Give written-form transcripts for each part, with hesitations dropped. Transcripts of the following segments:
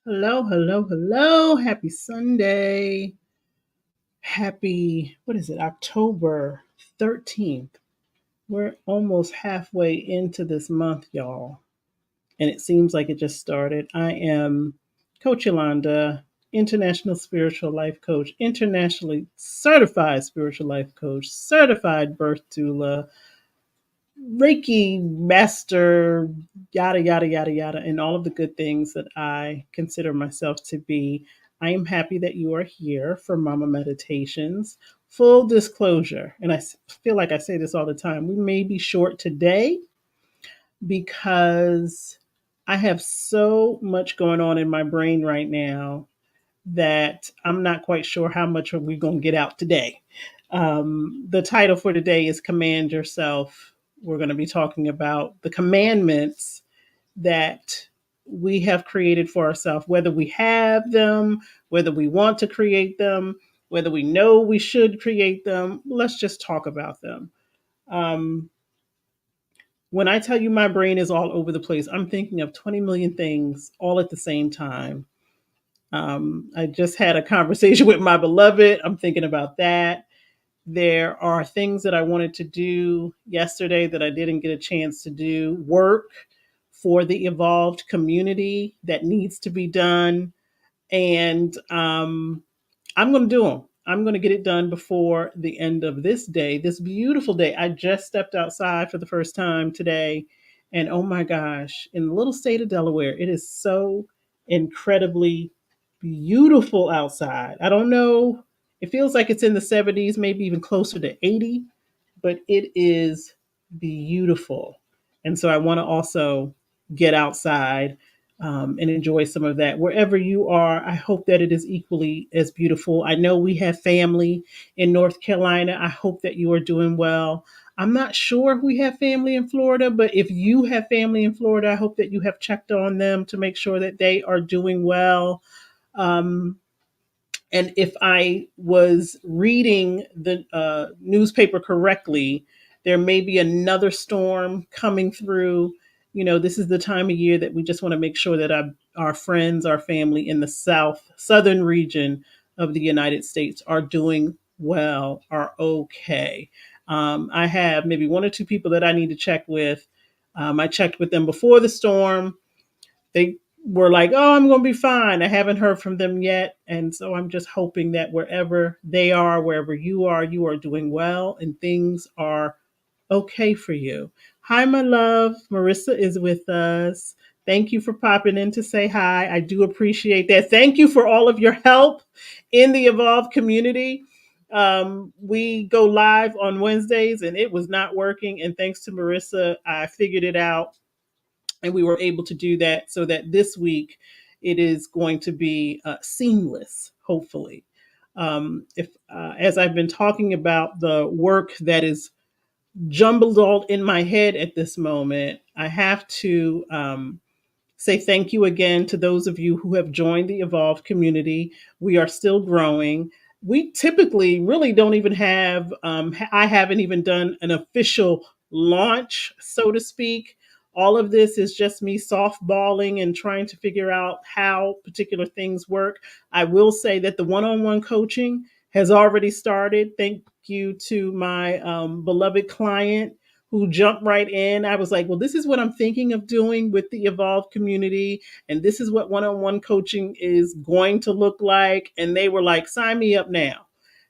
Hello, hello, hello. Happy Sunday. Happy, what is it, October 13th. We're almost halfway into this month, y'all. And it seems like it just started. I am Coach Yolanda, international spiritual life coach, internationally certified spiritual life coach, certified birth doula, Reiki master, yada, yada, yada, yada, and all of the good things that I consider myself to be. I am happy that you are here for Mama Meditations. Full disclosure, and feel like I say this all the time, we may be short today because I have so much going on in my brain right now that I'm not quite sure how much are we going to get out today. The title for today is Command Yourself. We're going to be talking about the commandments that we have created for ourselves, whether we have them, whether we want to create them, whether we know we should create them. Let's just talk about them. Um, when I tell you my brain is all over the place, I'm thinking of 20 million things all at the same time. I just had a conversation with my beloved. I'm thinking about that. There are things that I wanted to do yesterday that I didn't get a chance to do. Work for the evolved community that needs to be done. And I'm going to do them. I'm going to get it done before the end of this day, this beautiful day. I just stepped outside for the first time today. And oh my gosh, in the little state of Delaware, it is so incredibly beautiful outside. I don't know. It feels like it's in the 70s, maybe even closer to 80, but it is beautiful. And so I want to also get outside and enjoy some of that. Wherever you are, I hope that it is equally as beautiful. I know we have family in North Carolina. I hope that you are doing well. I'm not sure if we have family in Florida, but if you have family in Florida, I hope that you have checked on them to make sure that they are doing well. Um, and if I was reading the newspaper correctly, there may be another storm coming through. You know, this is the time of year that we just want to make sure that our friends, our family in the southern region of the United States are doing well, are okay. I have maybe one or two people that I need to check with. I checked with them before the storm. They were like, "Oh, I'm going to be fine." I haven't heard from them yet, and so I'm just hoping that wherever they are, wherever you are doing well and things are okay for you. Hi, my love. Marissa is with us. Thank you for popping in to say hi. I do appreciate that. Thank you for all of your help in the Evolve community. We go live on Wednesdays and it was not working. And thanks to Marissa, I figured it out and we were able to do that so that this week it is going to be seamless, hopefully. If As I've been talking about the work that is jumbled all in my head at this moment, I have to say thank you again to those of you who have joined the Evolve community. We are still growing. We typically really don't even have, I haven't even done an official launch, so to speak. All of this is just me softballing and trying to figure out how particular things work. I will say that the one on one coaching has already started. Thank you to my beloved client who jumped right in. I was like, well, this is what I'm thinking of doing with the Evolve community. And this is what one on one coaching is going to look like. And they were like, sign me up now.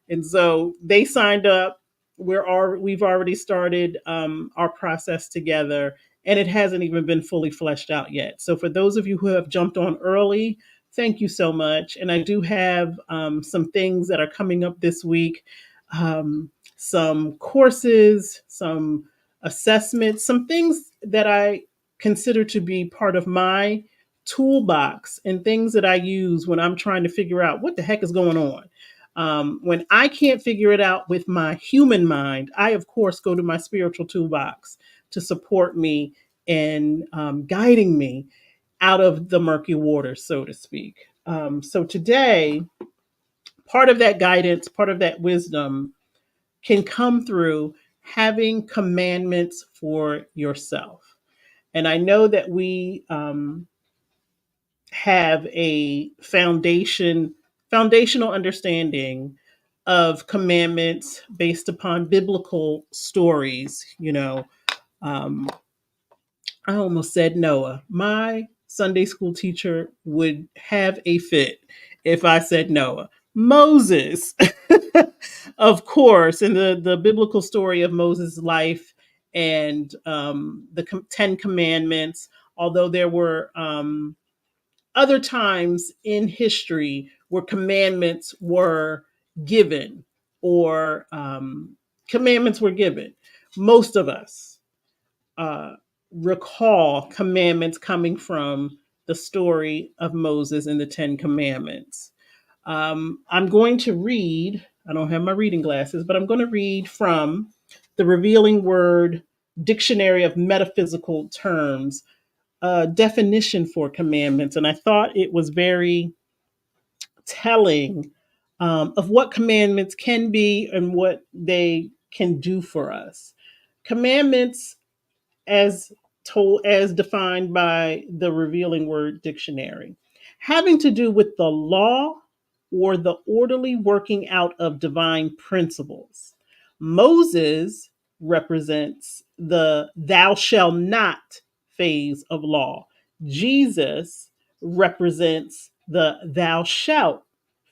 And so they signed up. We've already started our process together, and it hasn't even been fully fleshed out yet. So for those of you who have jumped on early, thank you so much. And I do have some things that are coming up this week, some courses, some assessments, some things that I consider to be part of my toolbox and things that I use when I'm trying to figure out what the heck is going on. When I can't figure it out with my human mind, I, of course, go to my spiritual toolbox to support me and guiding me out of the murky waters, so to speak. So today, part of that guidance, part of that wisdom can come through having commandments for yourself. And I know that we have a foundational understanding of commandments based upon biblical stories. Um, I almost said Noah. My Sunday school teacher would have a fit if I said Noah. Moses, of course, in the biblical story of Moses' life and the Ten Commandments, although there were other times in history where commandments were given or commandments were given. Most of us uh, recall commandments coming from the story of Moses and the Ten Commandments. I'm going to read, I don't have my reading glasses, but I'm going to read from the Revealing Word Dictionary of Metaphysical Terms, definition for commandments. And I thought it was very telling of what commandments can be and what they can do for us. Commandments, as defined by the Revealing Word Dictionary, having to do with the law or the orderly working out of divine principles. Moses represents the thou shall not phase of law. Jesus represents the thou shalt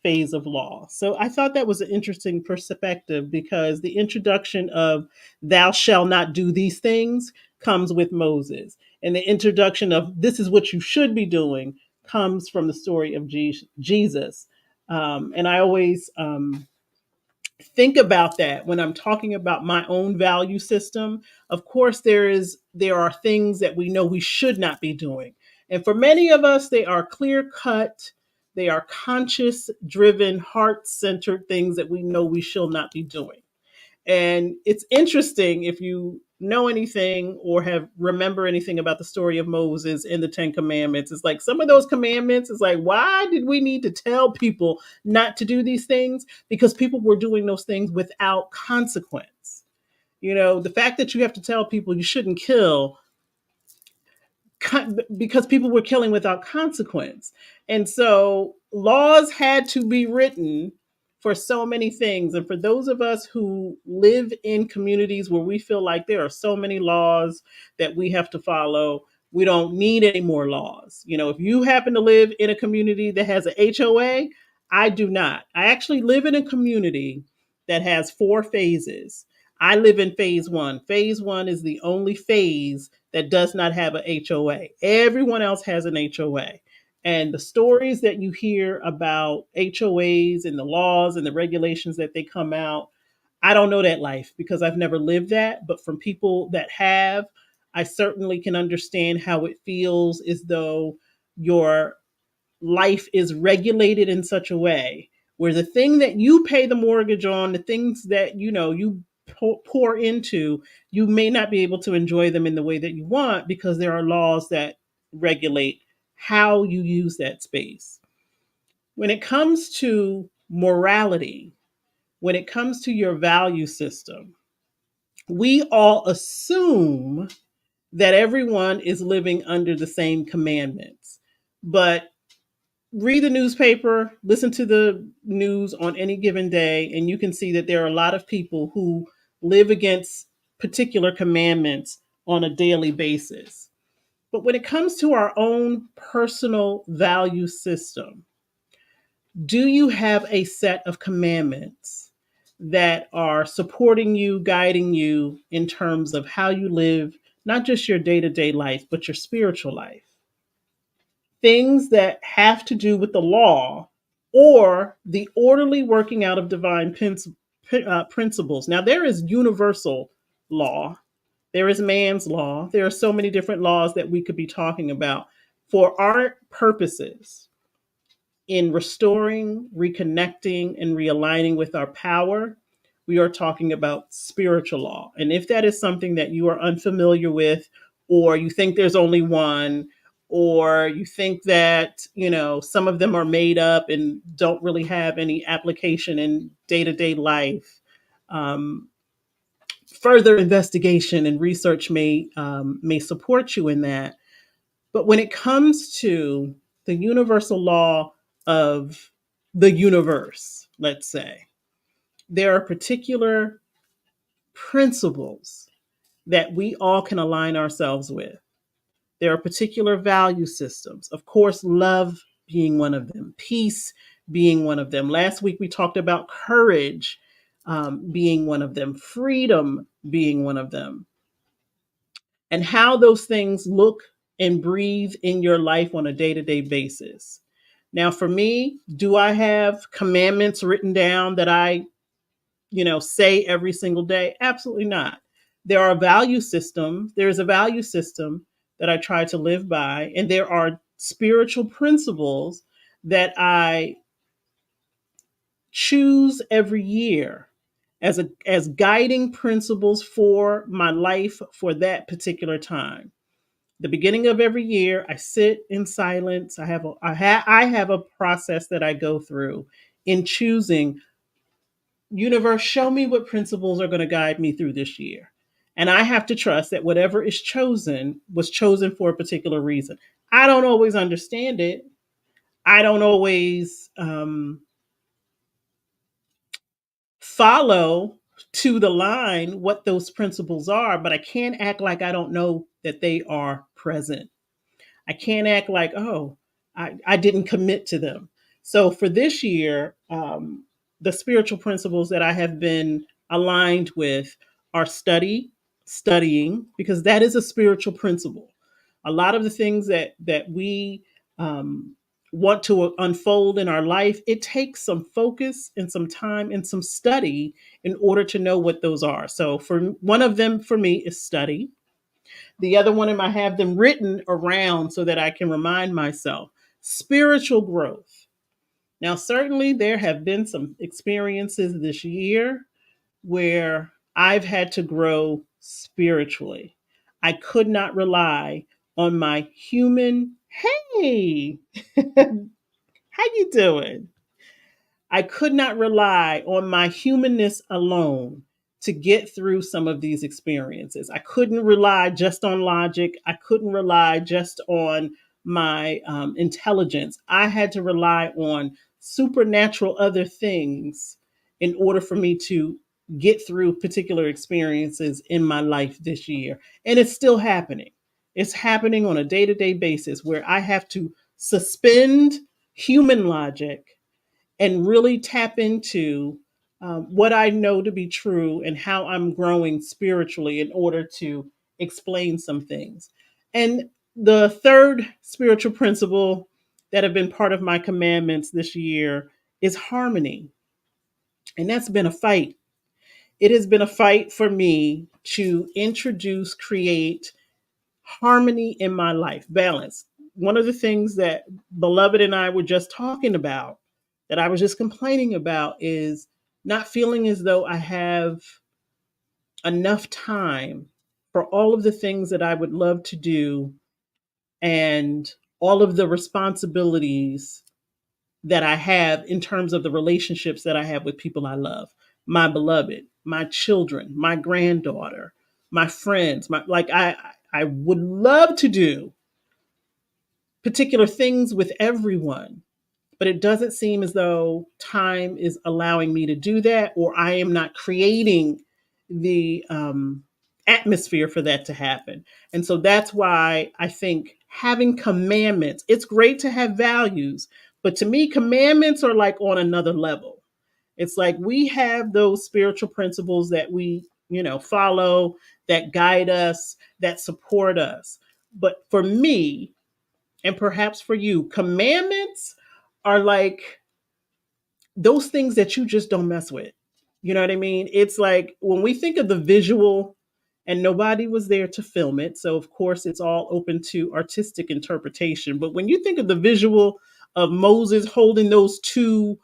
phase of law. So I thought that was an interesting perspective because the introduction of thou shall not do these things comes with Moses. And the introduction of this is what you should be doing comes from the story of Jesus. And I always think about that when I'm talking about my own value system. Of course, there are things that we know we should not be doing. And for many of us, they are clear cut, they are conscious, driven, heart centered things that we know we shall not be doing. And it's interesting if you know anything or have remember anything about the story of Moses and the Ten Commandments. It's like some of those commandments, it's like, why did we need to tell people not to do these things? Because people were doing those things without consequence. The fact that you have to tell people you shouldn't kill because people were killing without consequence. And so laws had to be written for so many things. And for those of us who live in communities where we feel like there are so many laws that we have to follow, we don't need any more laws. If you happen to live in a community that has a HOA, I do not. I actually live in a community that has 4 phases. I live in phase one. Phase one is the only phase that does not have a HOA. Everyone else has an HOA. And the stories that you hear about HOAs and the laws and the regulations that they come out, I don't know that life because I've never lived that. But from people that have, I certainly can understand how it feels as though your life is regulated in such a way where the thing that you pay the mortgage on, the things that you pour into, you may not be able to enjoy them in the way that you want because there are laws that regulate how you use that space. When it comes to morality, when it comes to your value system, we all assume that everyone is living under the same commandments. But read the newspaper, listen to the news on any given day, and you can see that there are a lot of people who live against particular commandments on a daily basis. But when it comes to our own personal value system, do you have a set of commandments that are supporting you, guiding you in terms of how you live, not just your day to day life, but your spiritual life? Things that have to do with the law or the orderly working out of divine principles. Now, there is universal law, there is man's law, there are so many different laws that we could be talking about for our purposes in restoring, reconnecting, and realigning with our power. We are talking about spiritual law. And if that is something that you are unfamiliar with, or you think there's only one, or you think that, some of them are made up and don't really have any application in day to day life, um, further investigation and research may support you in that. But when it comes to the universal law of the universe, let's say, there are particular principles that we all can align ourselves with. There are particular value systems. Of course, love being one of them, peace being one of them. Last week we talked about courage being one of them, freedom being one of them, and how those things look and breathe in your life on a day to day basis. Now, for me, do I have commandments written down that I say every single day? Absolutely not. There's a value system that I try to live by, and there are spiritual principles that I choose every year as guiding principles for my life for that particular time. The beginning of every year, I sit in silence. I have a process that I go through in choosing, universe, show me what principles are going to guide me through this year. And I have to trust that whatever is chosen was chosen for a particular reason. I don't always understand it. I don't always follow to the line what those principles are, but I can't act like I don't know that they are present. I can't act like, oh, I didn't commit to them. So for this year, the spiritual principles that I have been aligned with are studying, because that is a spiritual principle. A lot of the things that we um, want to unfold in our life, it takes some focus and some time and some study in order to know what those are. So for one of them for me is study. The other one, I have them written around so that I can remind myself. Spiritual growth. Now, certainly there have been some experiences this year where I've had to grow spiritually. I could not rely on my human, hey, how you doing? I could not rely on my humanness alone to get through some of these experiences. I couldn't rely just on logic. I couldn't rely just on my intelligence. I had to rely on supernatural other things in order for me to get through particular experiences in my life this year. And it's still happening. It's happening on a day to day basis where I have to suspend human logic and really tap into what I know to be true and how I'm growing spiritually in order to explain some things. And the third spiritual principle that have been part of my commandments this year is harmony. And that's been a fight. It has been a fight for me to introduce, create harmony in my life, balance. One of the things that Beloved and I were just talking about, that I was just complaining about, is not feeling as though I have enough time for all of the things that I would love to do and all of the responsibilities that I have in terms of the relationships that I have with people I love, my beloved, my children, my granddaughter, my friends, I would love to do particular things with everyone, but it doesn't seem as though time is allowing me to do that, or I am not creating the atmosphere for that to happen. And so that's why I think having commandments, it's great to have values, but to me, commandments are like on another level. It's like we have those spiritual principles that we, follow, that guide us, that support us. But for me, and perhaps for you, commandments are like those things that you just don't mess with. You know what I mean? It's like when we think of the visual, and nobody was there to film it. So, of course, it's all open to artistic interpretation. But when you think of the visual of Moses holding those two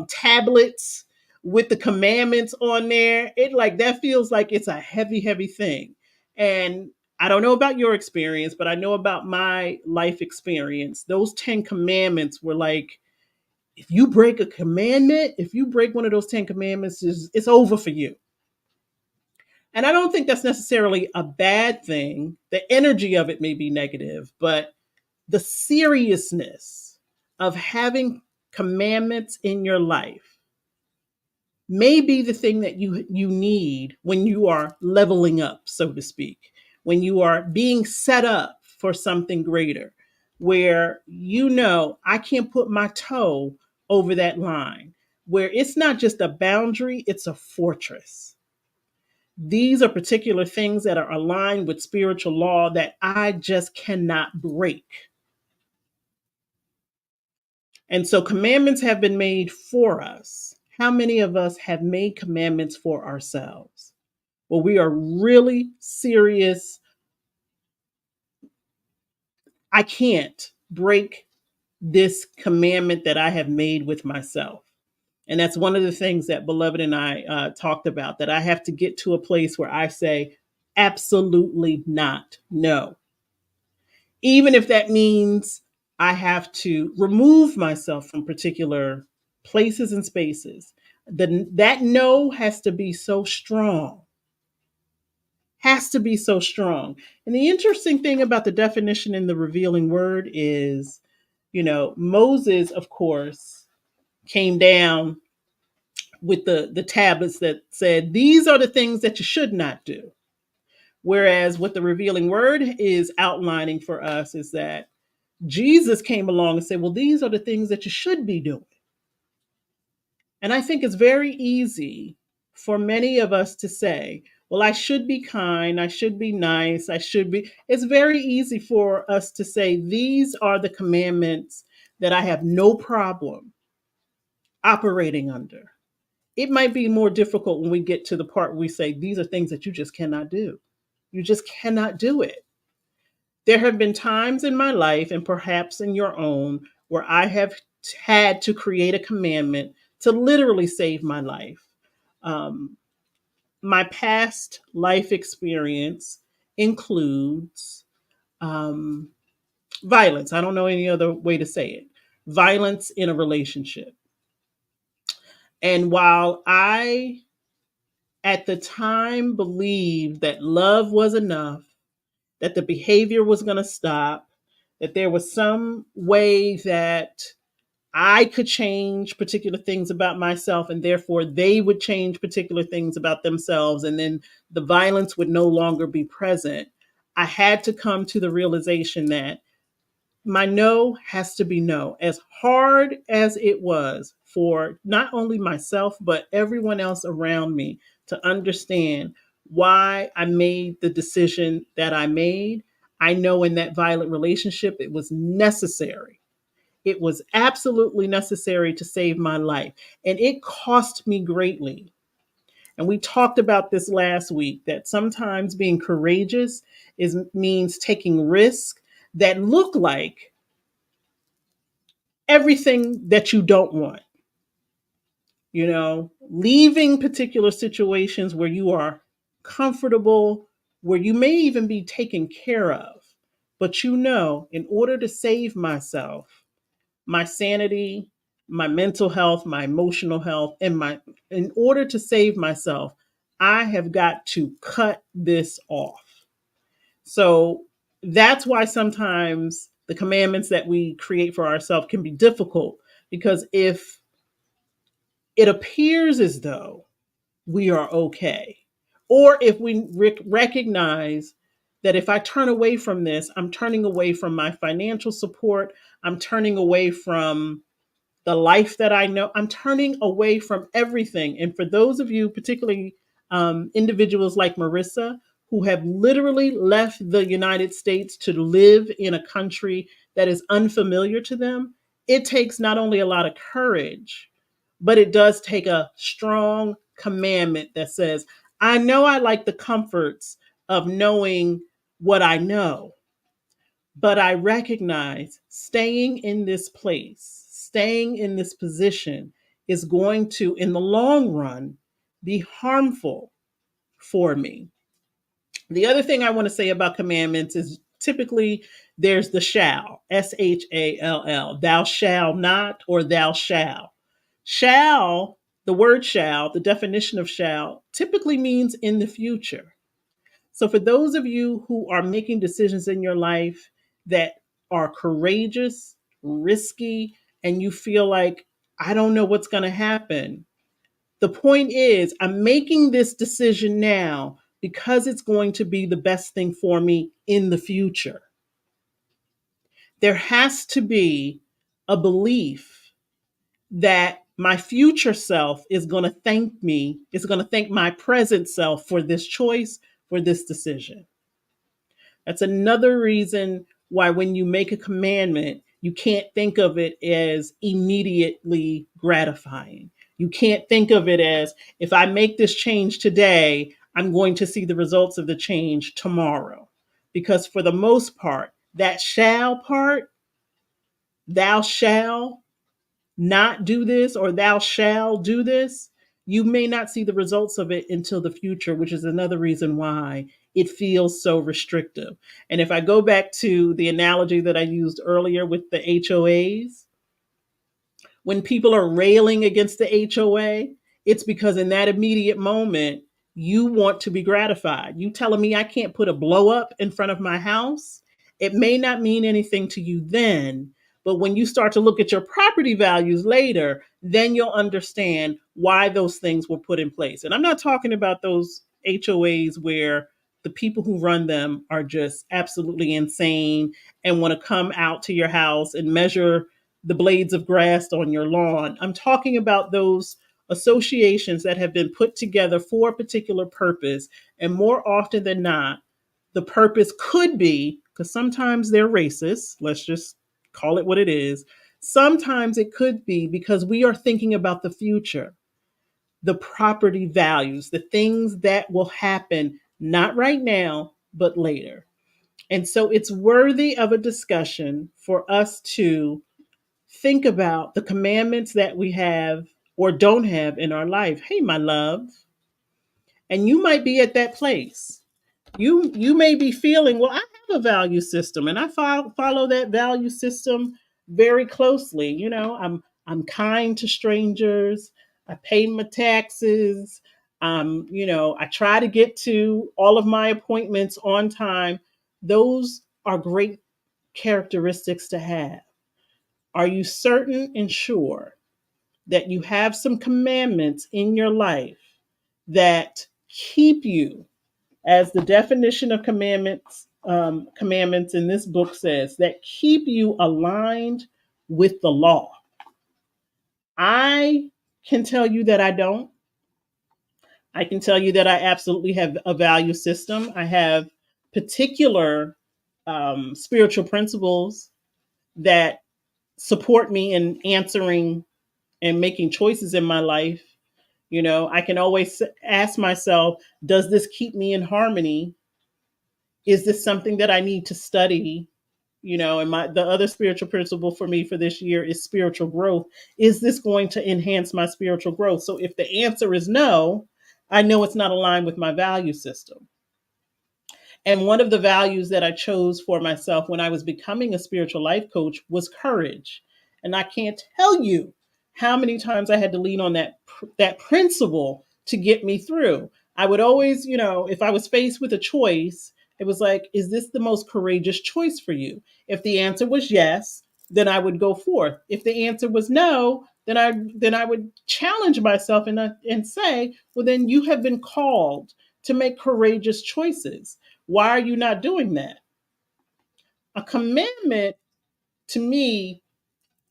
tablets with the commandments on there, it like that feels like it's a heavy, heavy thing. And I don't know about your experience, but I know about my life experience. Those 10 commandments were like, if you break a commandment, if you break one of those 10 commandments, it's over for you. And I don't think that's necessarily a bad thing. The energy of it may be negative, but The seriousness of having commandments in your life may be the thing that you need when you are leveling up, so to speak, when you are being set up for something greater, where you know I can't put my toe over that line, where it's not just a boundary, it's a fortress. These are particular things that are aligned with spiritual law that I just cannot break. And so commandments have been made for us. How many of us have made commandments for ourselves? Well, we are really serious. I can't break this commandment that I have made with myself. And that's one of the things that Beloved and I talked about, that I have to get to a place where I say, absolutely not. No. Even if that means I have to remove myself from particular places and spaces. That no has to be so strong, has to be so strong. And the interesting thing about the definition in the revealing word is, Moses, of course, came down with the tablets that said, these are the things that you should not do. Whereas what the revealing word is outlining for us is that Jesus came along and said, well, these are the things that you should be doing. And I think it's very easy for many of us to say, well, I should be kind, I should be nice, I should be. It's very easy for us to say, these are the commandments that I have no problem operating under. It might be more difficult when we get to the part where we say, these are things that you just cannot do. You just cannot do it. There have been times in my life, and perhaps in your own, where I have had to create a commandment to literally save my life. Um, my past life experience includes um, violence. I don't know any other way to say it. Violence in a relationship. And while I, at the time, believed that love was enough, that the behavior was going to stop, that there was some way that I could change particular things about myself and therefore they would change particular things about themselves, and then the violence would no longer be present. I had to come to the realization that my no has to be no. As hard as it was for not only myself, but everyone else around me to understand why I made the decision that I made, I know in that violent relationship, it was necessary. It was absolutely necessary to save my life. And it cost me greatly. And we talked about this last week, that sometimes being courageous means taking risks that look like everything that you don't want. Leaving particular situations where you are comfortable, where you may even be taken care of. But in order to save myself, my sanity, my mental health, my emotional health, in order to save myself, I have got to cut this off. So that's why sometimes the commandments that we create for ourselves can be difficult, because if it appears as though we are okay, or if we recognize that if I turn away from this, I'm turning away from my financial support, I'm turning away from the life that I know. I'm turning away from everything. And for those of you, particularly individuals like Marissa, who have literally left the United States to live in a country that is unfamiliar to them, it takes not only a lot of courage, but it does take a strong commandment that says, I know I like the comforts of knowing what I know, but I recognize staying in this place, staying in this position is going to, in the long run, be harmful for me. The other thing I want to say about commandments is typically there's the shall, shall, thou shall not, or thou shall. Shall, the word shall, the definition of shall, typically means in the future. So for those of you who are making decisions in your life that are courageous, risky, and you feel like, I don't know what's going to happen. The point is, I'm making this decision now because it's going to be the best thing for me in the future. There has to be a belief that my future self is going to thank me, is going to thank my present self for this choice, for this decision. That's another reason why when you make a commandment, you can't think of it as immediately gratifying. You can't think of it as, if I make this change today, I'm going to see the results of the change tomorrow. Because for the most part, that shall part, thou shall not do this or thou shall do this, you may not see the results of it until the future, which is another reason why it feels so restrictive. And if I go back to the analogy that I used earlier with the HOAs, when people are railing against the HOA, it's because in that immediate moment, you want to be gratified. You telling me I can't put a blow up in front of my house? It may not mean anything to you then, but when you start to look at your property values later, then you'll understand why those things were put in place. And I'm not talking about those HOAs where the people who run them are just absolutely insane and want to come out to your house and measure the blades of grass on your lawn. I'm talking about those associations that have been put together for a particular purpose. And more often than not, the purpose could be, because sometimes they're racist, let's just call it what it is. Sometimes it could be because we are thinking about the future, the property values, the things that will happen, not right now, but later. And so it's worthy of a discussion for us to think about the commandments that we have or don't have in our life. Hey, my love. And you might be at that place. You may be feeling, well, I have a value system and I follow that value system very closely. I'm kind to strangers. I pay my taxes. I try to get to all of my appointments on time. Those are great characteristics to have. Are you certain and sure that you have some commandments in your life that keep you, as the definition of commandments in this book says, that keep you aligned with the law? I can tell you that I don't. I can tell you that I absolutely have a value system. I have particular spiritual principles that support me in answering and making choices in my life. I can always ask myself, does this keep me in harmony? Is this something that I need to study? And the other spiritual principle for me for this year is spiritual growth. Is this going to enhance my spiritual growth? So if the answer is no, I know it's not aligned with my value system. And one of the values that I chose for myself when I was becoming a spiritual life coach was courage. And I can't tell you how many times I had to lean on that principle to get me through. I would always, if I was faced with a choice, it was like, is this the most courageous choice for you? If the answer was yes, then I would go forth. If the answer was no, then I would challenge myself and say, well, then you have been called to make courageous choices. Why are you not doing that? A commandment to me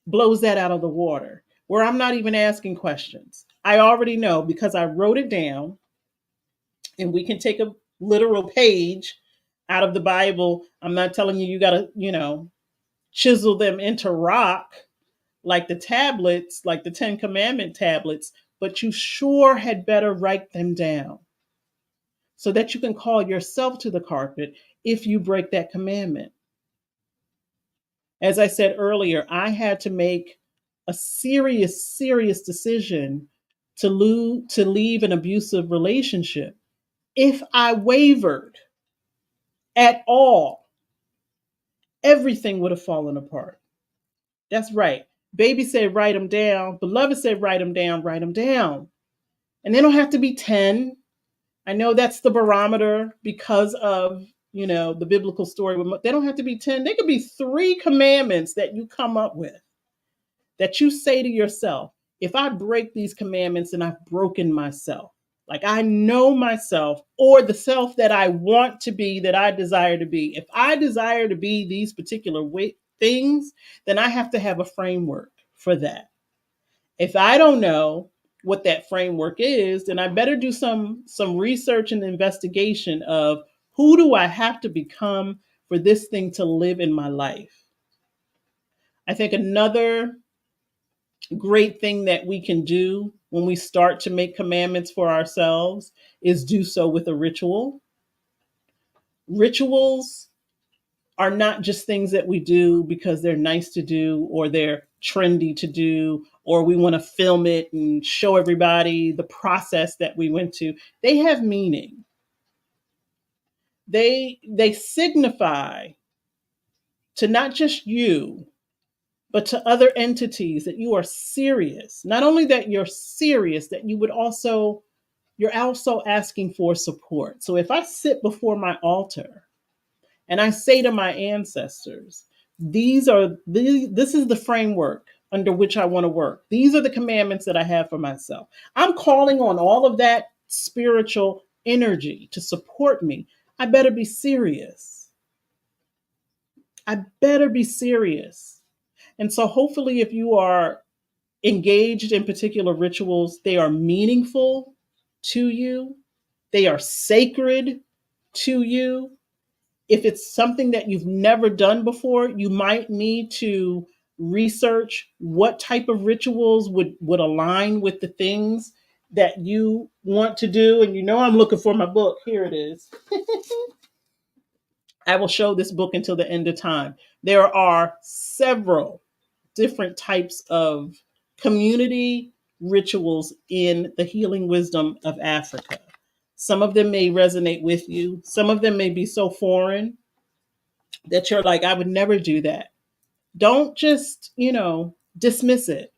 blows that out of the water, where I'm not even asking questions. I already know because I wrote it down, and we can take a literal page out of the Bible. I'm not telling you got to, chisel them into rock like the tablets, like the 10 Commandment tablets, but you sure had better write them down so that you can call yourself to the carpet if you break that commandment. As I said earlier, I had to make a serious, serious decision to leave an abusive relationship. If I wavered at all, everything would have fallen apart. That's right. Baby said, write them down. Beloved said, write them down, write them down. And they don't have to be 10. I know that's the barometer because of, the biblical story. They don't have to be 10. They could be 3 commandments that you come up with, that you say to yourself, if I break these commandments, then I've broken myself. Like, I know myself, or the self that I want to be, that I desire to be. If I desire to be these particular things, then I have to have a framework for that. If I don't know what that framework is, then I better do some research and investigation of who do I have to become for this thing to live in my life. I think another great thing that we can do when we start to make commandments for ourselves is do so with a ritual. Rituals are not just things that we do because they're nice to do, or they're trendy to do, or we want to film it and show everybody the process that we went to. They have meaning. They signify to not just you, but to other entities that you are serious. Not only that you're serious, that you're also asking for support. So if I sit before my altar and I say to my ancestors, this is the framework under which I want to work. These are the commandments that I have for myself. I'm calling on all of that spiritual energy to support me. I better be serious. I better be serious. And so hopefully if you are engaged in particular rituals, they are meaningful to you. They are sacred to you. If it's something that you've never done before, you might need to research what type of rituals would align with the things that you want to do. And I'm looking for my book. Here it is. I will show this book until the end of time. There are several different types of community rituals in the healing wisdom of Africa. Some of them may resonate with you. Some of them may be so foreign that you're like, I would never do that. Don't just, dismiss it.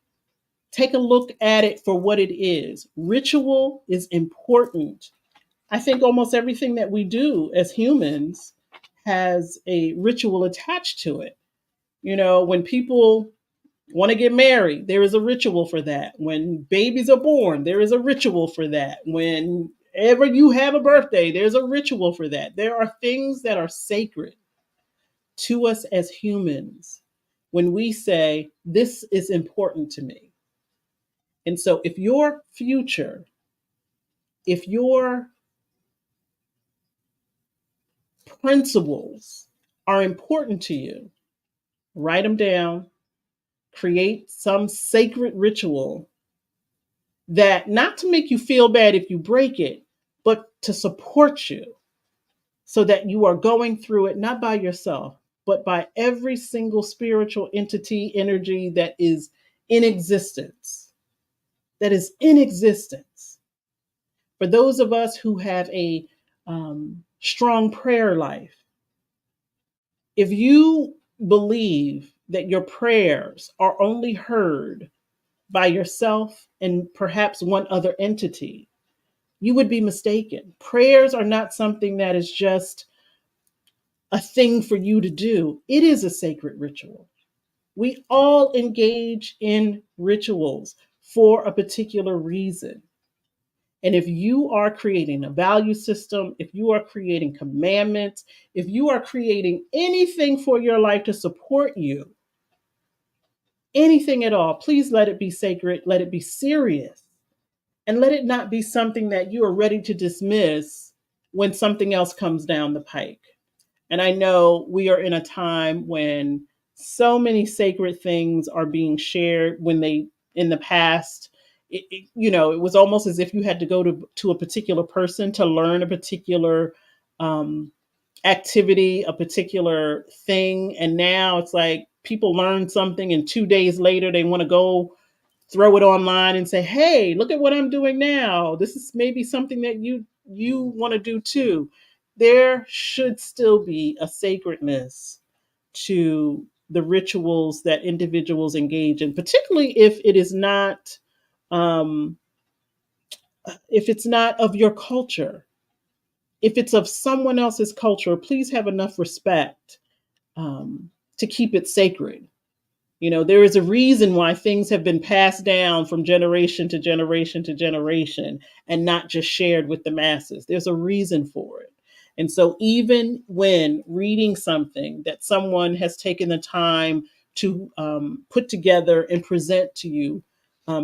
Take a look at it for what it is. Ritual is important. I think almost everything that we do as humans has a ritual attached to it. When people want to get married, there is a ritual for that. When babies are born, there is a ritual for that. Whenever you have a birthday, there's a ritual for that. There are things that are sacred to us as humans when we say, this is important to me. And so if your future, if your principles are important to you, write them down, create some sacred ritual that, not to make you feel bad if you break it, but to support you so that you are going through it not by yourself, but by every single spiritual entity, energy that is in existence. That is in existence. For those of us who have a strong prayer life, if you believe that your prayers are only heard by yourself and perhaps one other entity, you would be mistaken. Prayers are not something that is just a thing for you to do. It is a sacred ritual. We all engage in rituals for a particular reason. And if you are creating a value system, if you are creating commandments, if you are creating anything for your life to support you, anything at all, please let it be sacred, let it be serious, and let it not be something that you are ready to dismiss when something else comes down the pike. And I know we are in a time when so many sacred things are being shared when in the past, it was almost as if you had to go to a particular person to learn a particular um, activity, a particular thing. And now it's like people learn something and 2 days later they want to go throw it online and say, hey, look at what I'm doing now. This is maybe something that you want to do too. There should still be a sacredness to the rituals that individuals engage in, particularly um, if it's not of your culture. If it's of someone else's culture, please have enough respect to keep it sacred. You know, there is a reason why things have been passed down from generation to generation to generation and not just shared with the masses. There's a reason for it. And so, even when reading something that someone has taken the time to put together and present to you,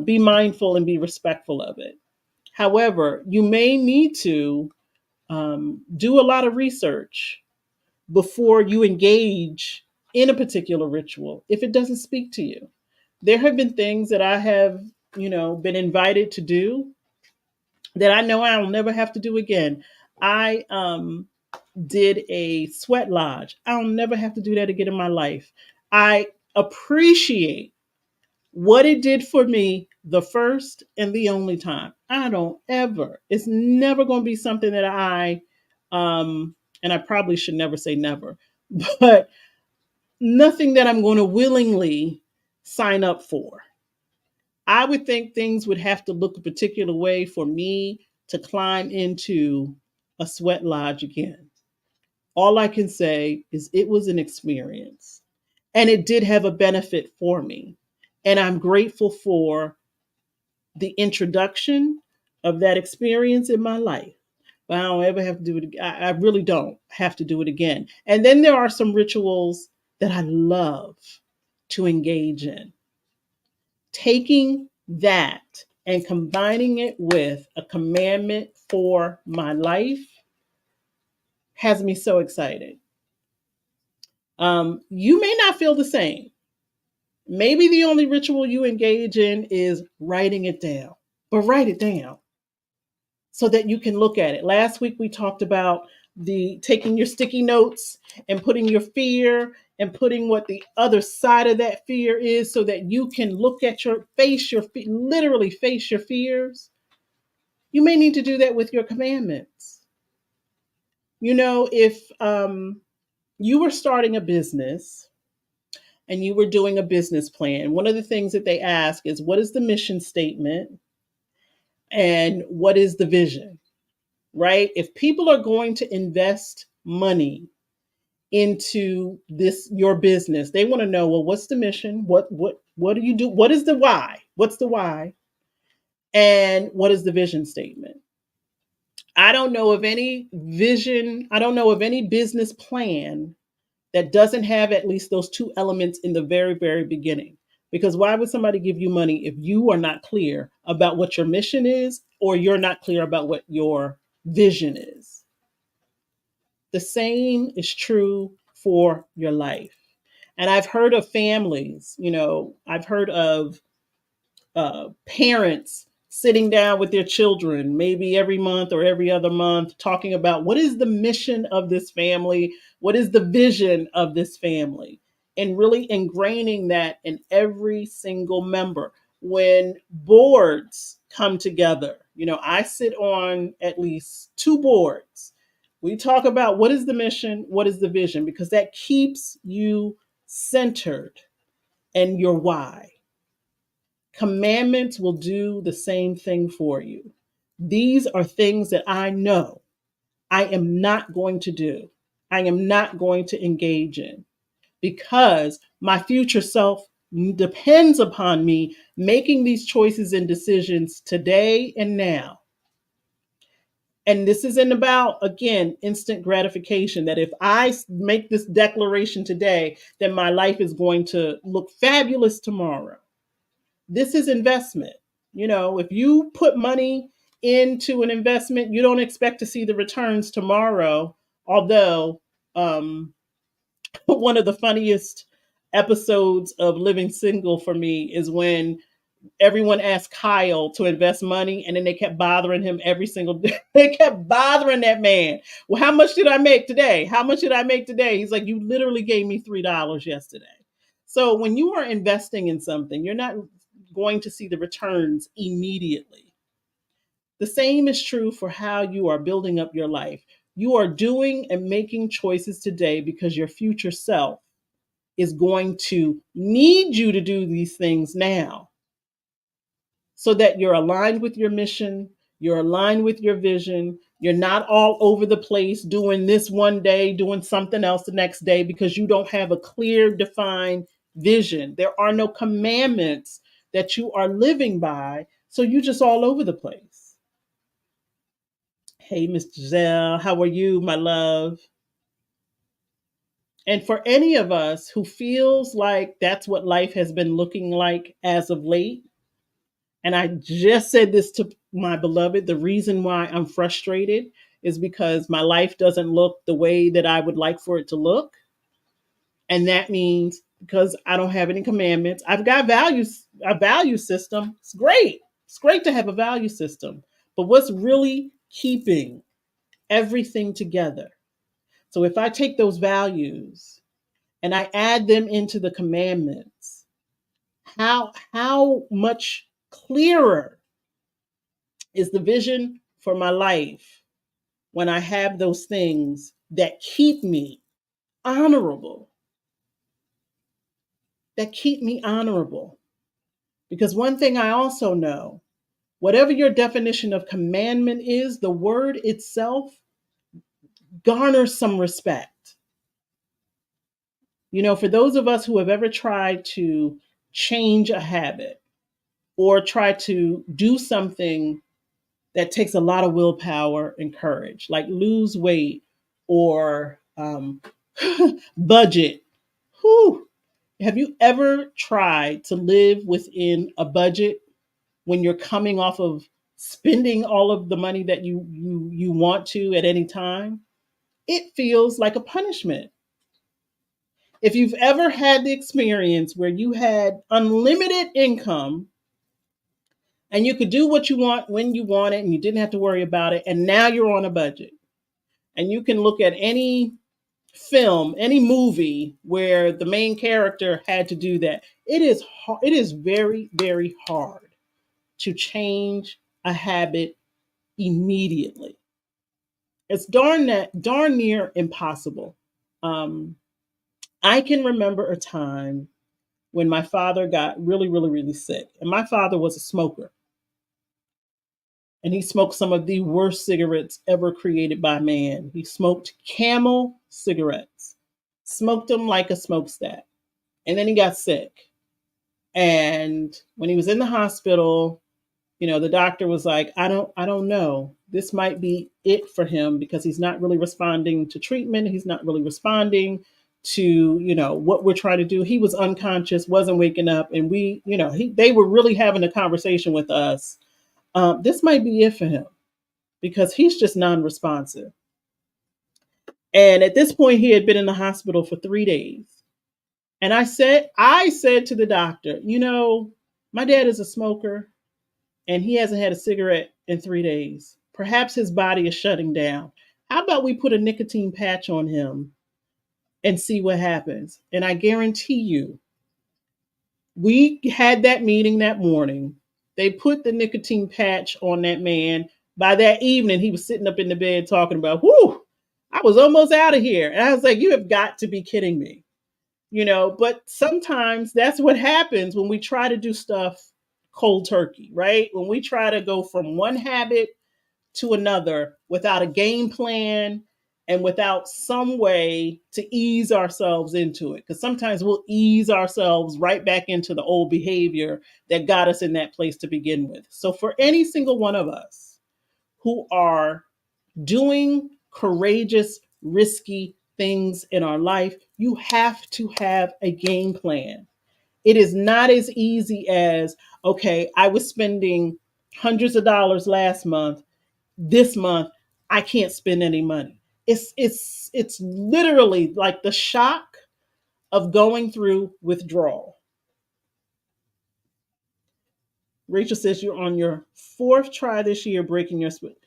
be mindful and be respectful of it. However, you may need to do a lot of research before you engage in a particular ritual if it doesn't speak to you. There have been things that I have, been invited to do that I know I'll never have to do again. I did a sweat lodge. I'll never have to do that again in my life. I appreciate what it did for me the first and the only time. I don't ever, it's never going to be something that and I probably should never say never, but nothing that I'm going to willingly sign up for. I would think things would have to look a particular way for me to climb into a sweat lodge again. All I can say is it was an experience and it did have a benefit for me. And I'm grateful for the introduction of that experience in my life. But I don't ever have to do it again. I really don't have to do it again. And then there are some rituals that I love to engage in. Taking that and combining it with a commandment for my life has me so excited. You may not feel the same. Maybe the only ritual you engage in is writing it down, but write it down so that you can look at it. Last week we talked about the taking your sticky notes and putting your fear and putting what the other side of that fear is so that you can look at literally face your fears. You may need to do that with your commandments. If you were starting a business and you were doing a business plan, one of the things that they ask is what is the mission statement and what is the vision? Right? If people are going to invest money into your business, they want to know, well, what's the mission? What do you do? What is the why? What's the why? And what is the vision statement? I don't know of any vision, I don't know of any business plan that doesn't have at least those two elements in the very, very beginning. Because why would somebody give you money if you are not clear about what your mission is or you're not clear about what your vision is? The same is true for your life. And I've heard of families, I've heard of parents sitting down with their children, maybe every month or every other month, talking about what is the mission of this family? What is the vision of this family? And really ingraining that in every single member. When boards come together, I sit on at least two boards. We talk about what is the mission, what is the vision, because that keeps you centered and your why. Commandments will do the same thing for you. These are things that I know I am not going to do. I am not going to engage in because my future self depends upon me making these choices and decisions today and now. And this isn't about, again, instant gratification, that if I make this declaration today, then my life is going to look fabulous tomorrow. This is investment. If you put money into an investment, you don't expect to see the returns tomorrow. Although, one of the funniest episodes of Living Single for me is when everyone asked Kyle to invest money and then they kept bothering him every single day. They kept bothering that man. Well, how much did I make today? How much did I make today? He's like, you literally gave me $3 yesterday. So when you are investing in something, you're not going to see the returns immediately. The same is true for how you are building up your life. You are doing and making choices today because your future self is going to need you to do these things now so that you're aligned with your mission, you're aligned with your vision, You're not all over the place doing this one day, doing something else the next day because you don't have a clear, defined vision. There are no commandments that you are living by. So you're just all over the place. Hey, Miss Giselle, how are you, my love? And for any of us who feels like that's what life has been looking like as of late, and I just said this to my beloved, the reason why I'm frustrated is because my life doesn't look the way that I would like for it to look. And that means because I don't have any commandments, I've got values, a value system. It's great. It's great to have a value system. But what's really keeping everything together? So if I take those values and I add them into the commandments, how much clearer is the vision for my life when I have those things that keep me honorable, that keep me honorable. Because one thing I also know, whatever your definition of commandment is, the word itself garners some respect. You know, for those of us who have ever tried to change a habit or try to do something that takes a lot of willpower and courage, like lose weight or budget. Whew. Have you ever tried to live within a budget when you're coming off of spending all of the money that you want to at any time? It feels like a punishment. If you've ever had the experience where you had unlimited income and you could do what you want when you want it and you didn't have to worry about it, and now you're on a budget and you can look at any film, any movie where the main character had to do that. It is very, very hard to change a habit immediately. It's darn near impossible. Um, I can remember a time when my father got really, really, really sick, and my father was a smoker, and he smoked some of the worst cigarettes ever created by man. He smoked Camel cigarettes, smoked them like a smokestack, and then he got sick. And when he was in the hospital, you know, the doctor was like, I don't know. This might be it for him because he's not really responding to treatment. He's not really responding to, you know, what we're trying to do. He was unconscious, wasn't waking up. And we, you know, they were really having a conversation with us. This might be it for him because he's just non-responsive. And at this point, he had been in the hospital for 3 days. And I said to the doctor, you know, my dad is a smoker and he hasn't had a cigarette in 3 days. Perhaps his body is shutting down. How about we put a nicotine patch on him and see what happens? And I guarantee you, we had that meeting that morning. They put the nicotine patch on that man. By that evening, he was sitting up in the bed talking about, whoo, I was almost out of here. And I was like, you have got to be kidding me. You know, but sometimes that's what happens when we try to do stuff cold turkey, right? When we try to go from one habit to another without a game plan and without some way to ease ourselves into it. Because sometimes we'll ease ourselves right back into the old behavior that got us in that place to begin with. So, for any single one of us who are doing courageous, risky things in our life, you have to have a game plan. It is not as easy as, okay, I was spending hundreds of dollars last month. This month, I can't spend any money. It's literally like the shock of going through withdrawal. Rachel says you're on your fourth try this year breaking your split.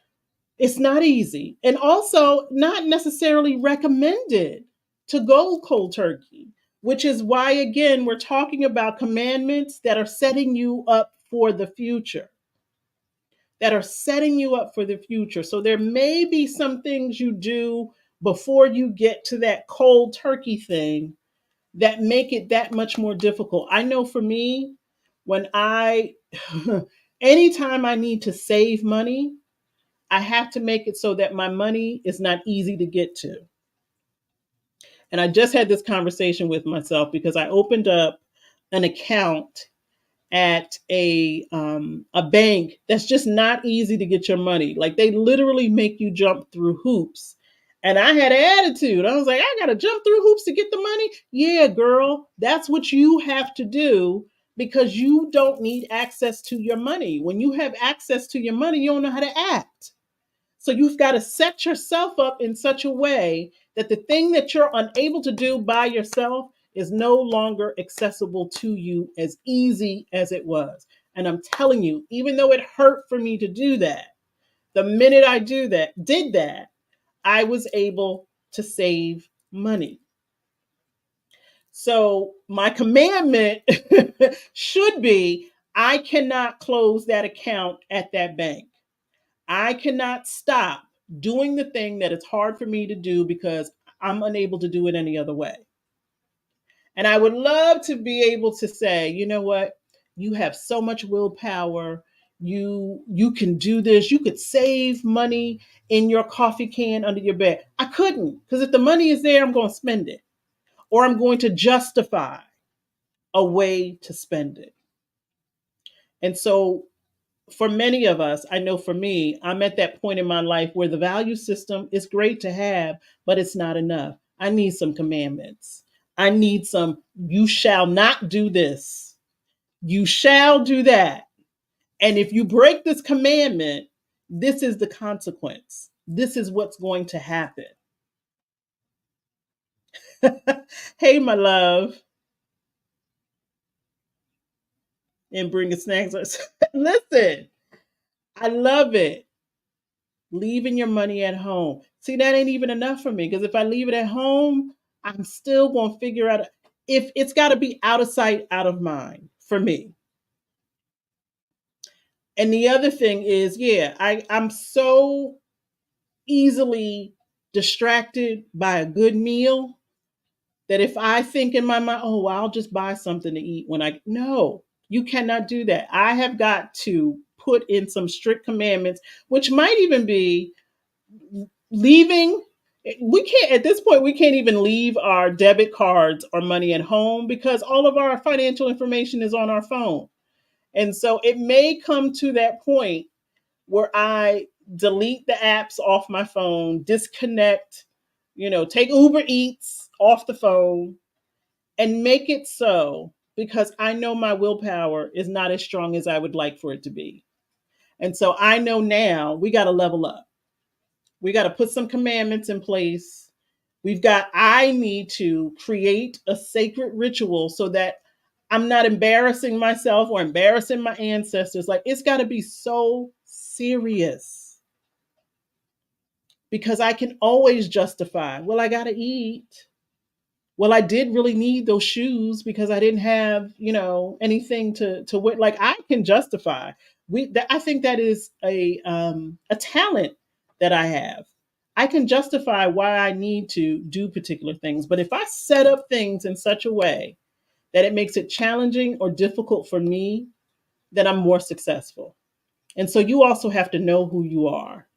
It's not easy and also not necessarily recommended to go cold turkey, which is why, again, we're talking about commandments that are setting you up for the future. That are setting you up for the future. So there may be some things you do before you get to that cold turkey thing that make it that much more difficult. I know for me, when anytime I need to save money, I have to make it so that my money is not easy to get to. And I just had this conversation with myself because I opened up an account at a bank that's just not easy to get your money. Like they literally make you jump through hoops. And I had an attitude. I was like, I gotta jump through hoops to get the money. Yeah, girl, that's what you have to do because you don't need access to your money. When you have access to your money, you don't know how to act. So you've got to set yourself up in such a way that the thing that you're unable to do by yourself is no longer accessible to you as easy as it was. And I'm telling you, even though it hurt for me to do that, the minute I did that, I was able to save money. So my commandment should be I cannot close that account at that bank. I cannot stop doing the thing that it's hard for me to do because I'm unable to do it any other way. And I would love to be able to say, you know what? You have so much willpower. You can do this. You could save money in your coffee can under your bed. I couldn't because if the money is there, I'm going to spend it or I'm going to justify a way to spend it. And so for many of us, I know for me, I'm at that point in my life where the value system is great to have, but it's not enough. I need some commandments. I need some, you shall not do this. You shall do that. And if you break this commandment, this is the consequence. This is what's going to happen. Hey, my love, and bring a snacks. Listen, I love it. Leaving your money at home. See, that ain't even enough for me because if I leave it at home, I'm still going to figure out if it's got to be out of sight, out of mind for me. And the other thing is, yeah, I'm so easily distracted by a good meal that if I think in my mind, oh, well, I'll just buy something to eat when I, no, you cannot do that. I have got to put in some strict commandments, which might even be leaving. We can't at this point we can't even leave our debit cards or money at home because all of our financial information is on our phone. And so it may come to that point where I delete the apps off my phone, disconnect, take Uber Eats off the phone and make it so because I know my willpower is not as strong as I would like for it to be. And so I know now we got to level up. We got to put some commandments in place. I need to create a sacred ritual so that I'm not embarrassing myself or embarrassing my ancestors. Like it's got to be so serious because I can always justify, well, I got to eat. Well, I did really need those shoes because I didn't have, anything to wear. Like I can justify. I think that is a talent that I have. I can justify why I need to do particular things. But if I set up things in such a way that it makes it challenging or difficult for me, then I'm more successful. And so you also have to know who you are.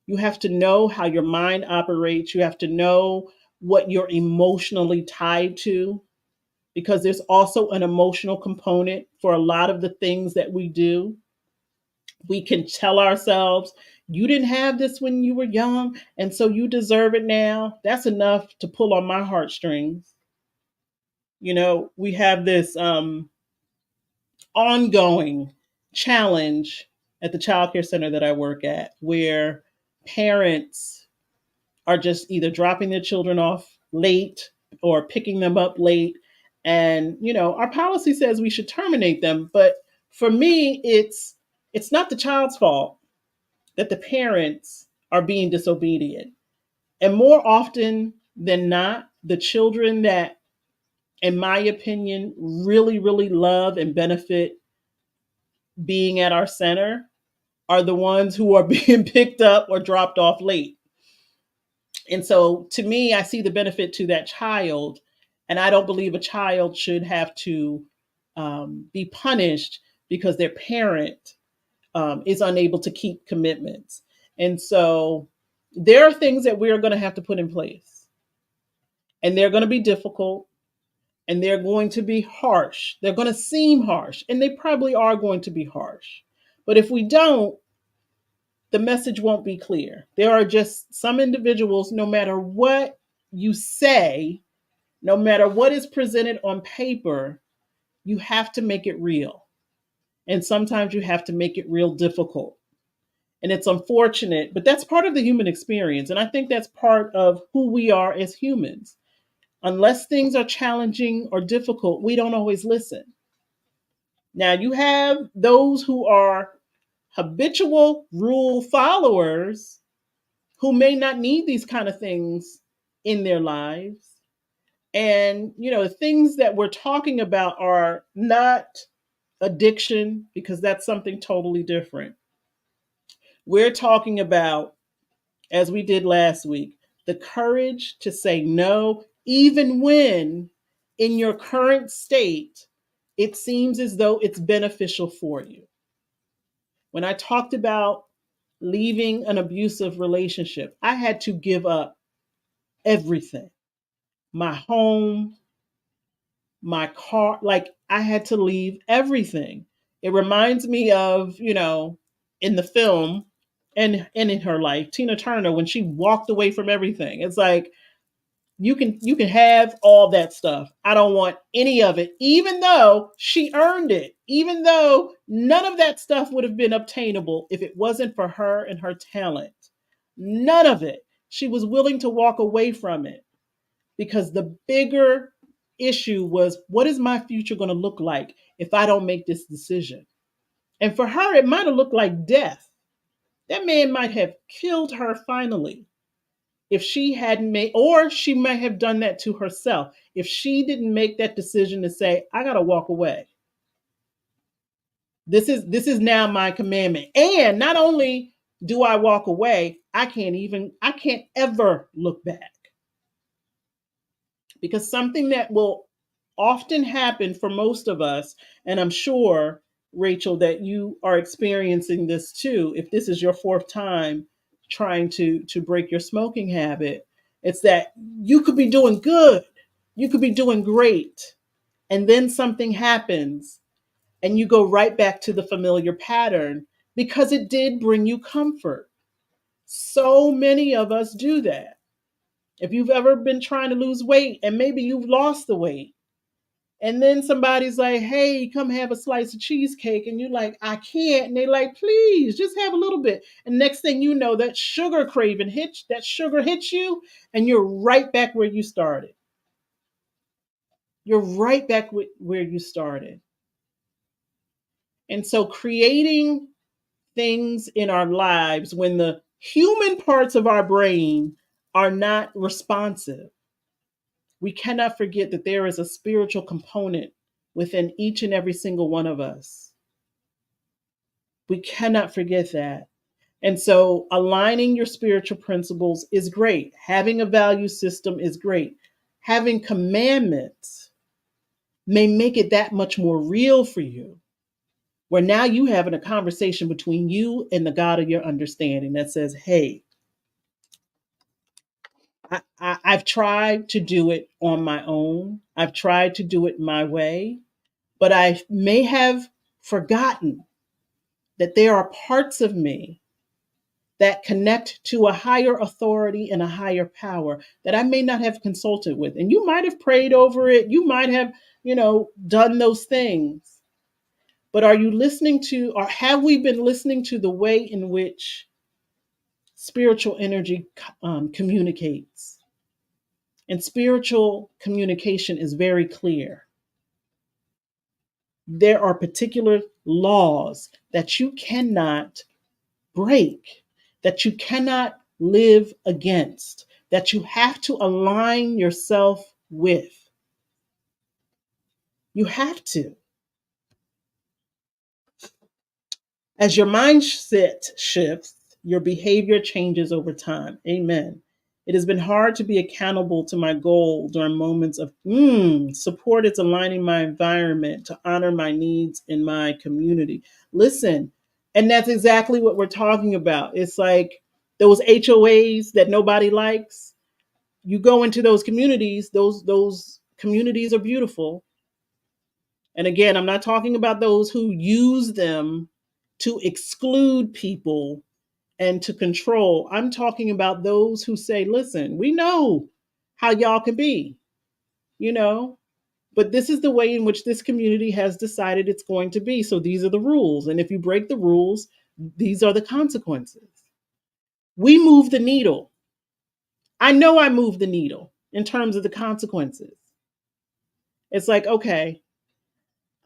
You have to know how your mind operates. You have to know what you're emotionally tied to, because there's also an emotional component for a lot of the things that we do. We can tell ourselves, you didn't have this when you were young, and so you deserve it now. That's enough to pull on my heartstrings. We have this ongoing challenge at the child care center that I work at where parents are just either dropping their children off late or picking them up late. And, our policy says we should terminate them. But for me, it's not the child's fault that the parents are being disobedient. And more often than not, the children that, in my opinion, really, really love and benefit being at our center are the ones who are being picked up or dropped off late. And so to me, I see the benefit to that child. And I don't believe a child should have to be punished because their parent is unable to keep commitments. And so there are things that we're going to have to put in place, and they're going to be difficult, and they're going to be harsh. They're going to seem harsh, and they probably are going to be harsh. But if we don't, the message won't be clear. There are just some individuals, no matter what you say, no matter what is presented on paper, you have to make it real. And sometimes you have to make it real difficult. And it's unfortunate, but that's part of the human experience. And I think that's part of who we are as humans. Unless things are challenging or difficult, we don't always listen. Now, you have those who are habitual rule followers who may not need these kind of things in their lives. And, the things that we're talking about are not addiction, because that's something totally different. We're talking about, as we did last week, the courage to say no, even when in your current state, it seems as though it's beneficial for you. When I talked about leaving an abusive relationship, I had to give up everything, my home, my car. Like, I had to leave everything. It reminds me of, in the film and in her life, Tina Turner, when she walked away from everything. It's like, you can have all that stuff. I don't want any of it, even though she earned it, even though none of that stuff would have been obtainable if it wasn't for her and her talent. None of it. She was willing to walk away from it because the bigger issue was, what is my future going to look like if I don't make this decision? And for her, it might have looked like death. That man might have killed her finally if she hadn't made, or she might have done that to herself if she didn't make that decision to say, I got to walk away. This is now my commandment. And not only do I walk away, I can't ever look back. Because something that will often happen for most of us, and I'm sure, Rachel, that you are experiencing this too, if this is your fourth time trying to break your smoking habit, it's that you could be doing good, you could be doing great, and then something happens and you go right back to the familiar pattern because it did bring you comfort. So many of us do that. If you've ever been trying to lose weight and maybe you've lost the weight, and then somebody's like, hey, come have a slice of cheesecake. And you're like, I can't. And they're like, please, just have a little bit. And next thing you know, that sugar craving hits, that sugar hits you, and you're right back where you started. You're right back where you started. And so creating things in our lives when the human parts of our brain are not responsive, we cannot forget that there is a spiritual component within each and every single one of us. We cannot forget that. And so aligning your spiritual principles is great. Having a value system is great. Having commandments may make it that much more real for you, where now you having a conversation between you and the God of your understanding that says, hey, I've tried to do it on my own. I've tried to do it my way, but I may have forgotten that there are parts of me that connect to a higher authority and a higher power that I may not have consulted with. And you might have prayed over it. You might have, done those things. But are you listening to, or have we been listening to the way in which spiritual energy communicates? And spiritual communication is very clear. There are particular laws that you cannot break, that you cannot live against, that you have to align yourself with. You have to. As your mindset shifts, your behavior changes over time. Amen. It has been hard to be accountable to my goal during moments of support. It's aligning my environment to honor my needs in my community. Listen, and that's exactly what we're talking about. It's like those HOAs that nobody likes. You go into those communities, those communities are beautiful. And again, I'm not talking about those who use them to exclude people and to control. I'm talking about those who say, listen, we know how y'all can be, you know, but this is the way in which this community has decided it's going to be. So these are the rules. And if you break the rules, these are the consequences. We move the needle. I know I move the needle in terms of the consequences. It's like, okay,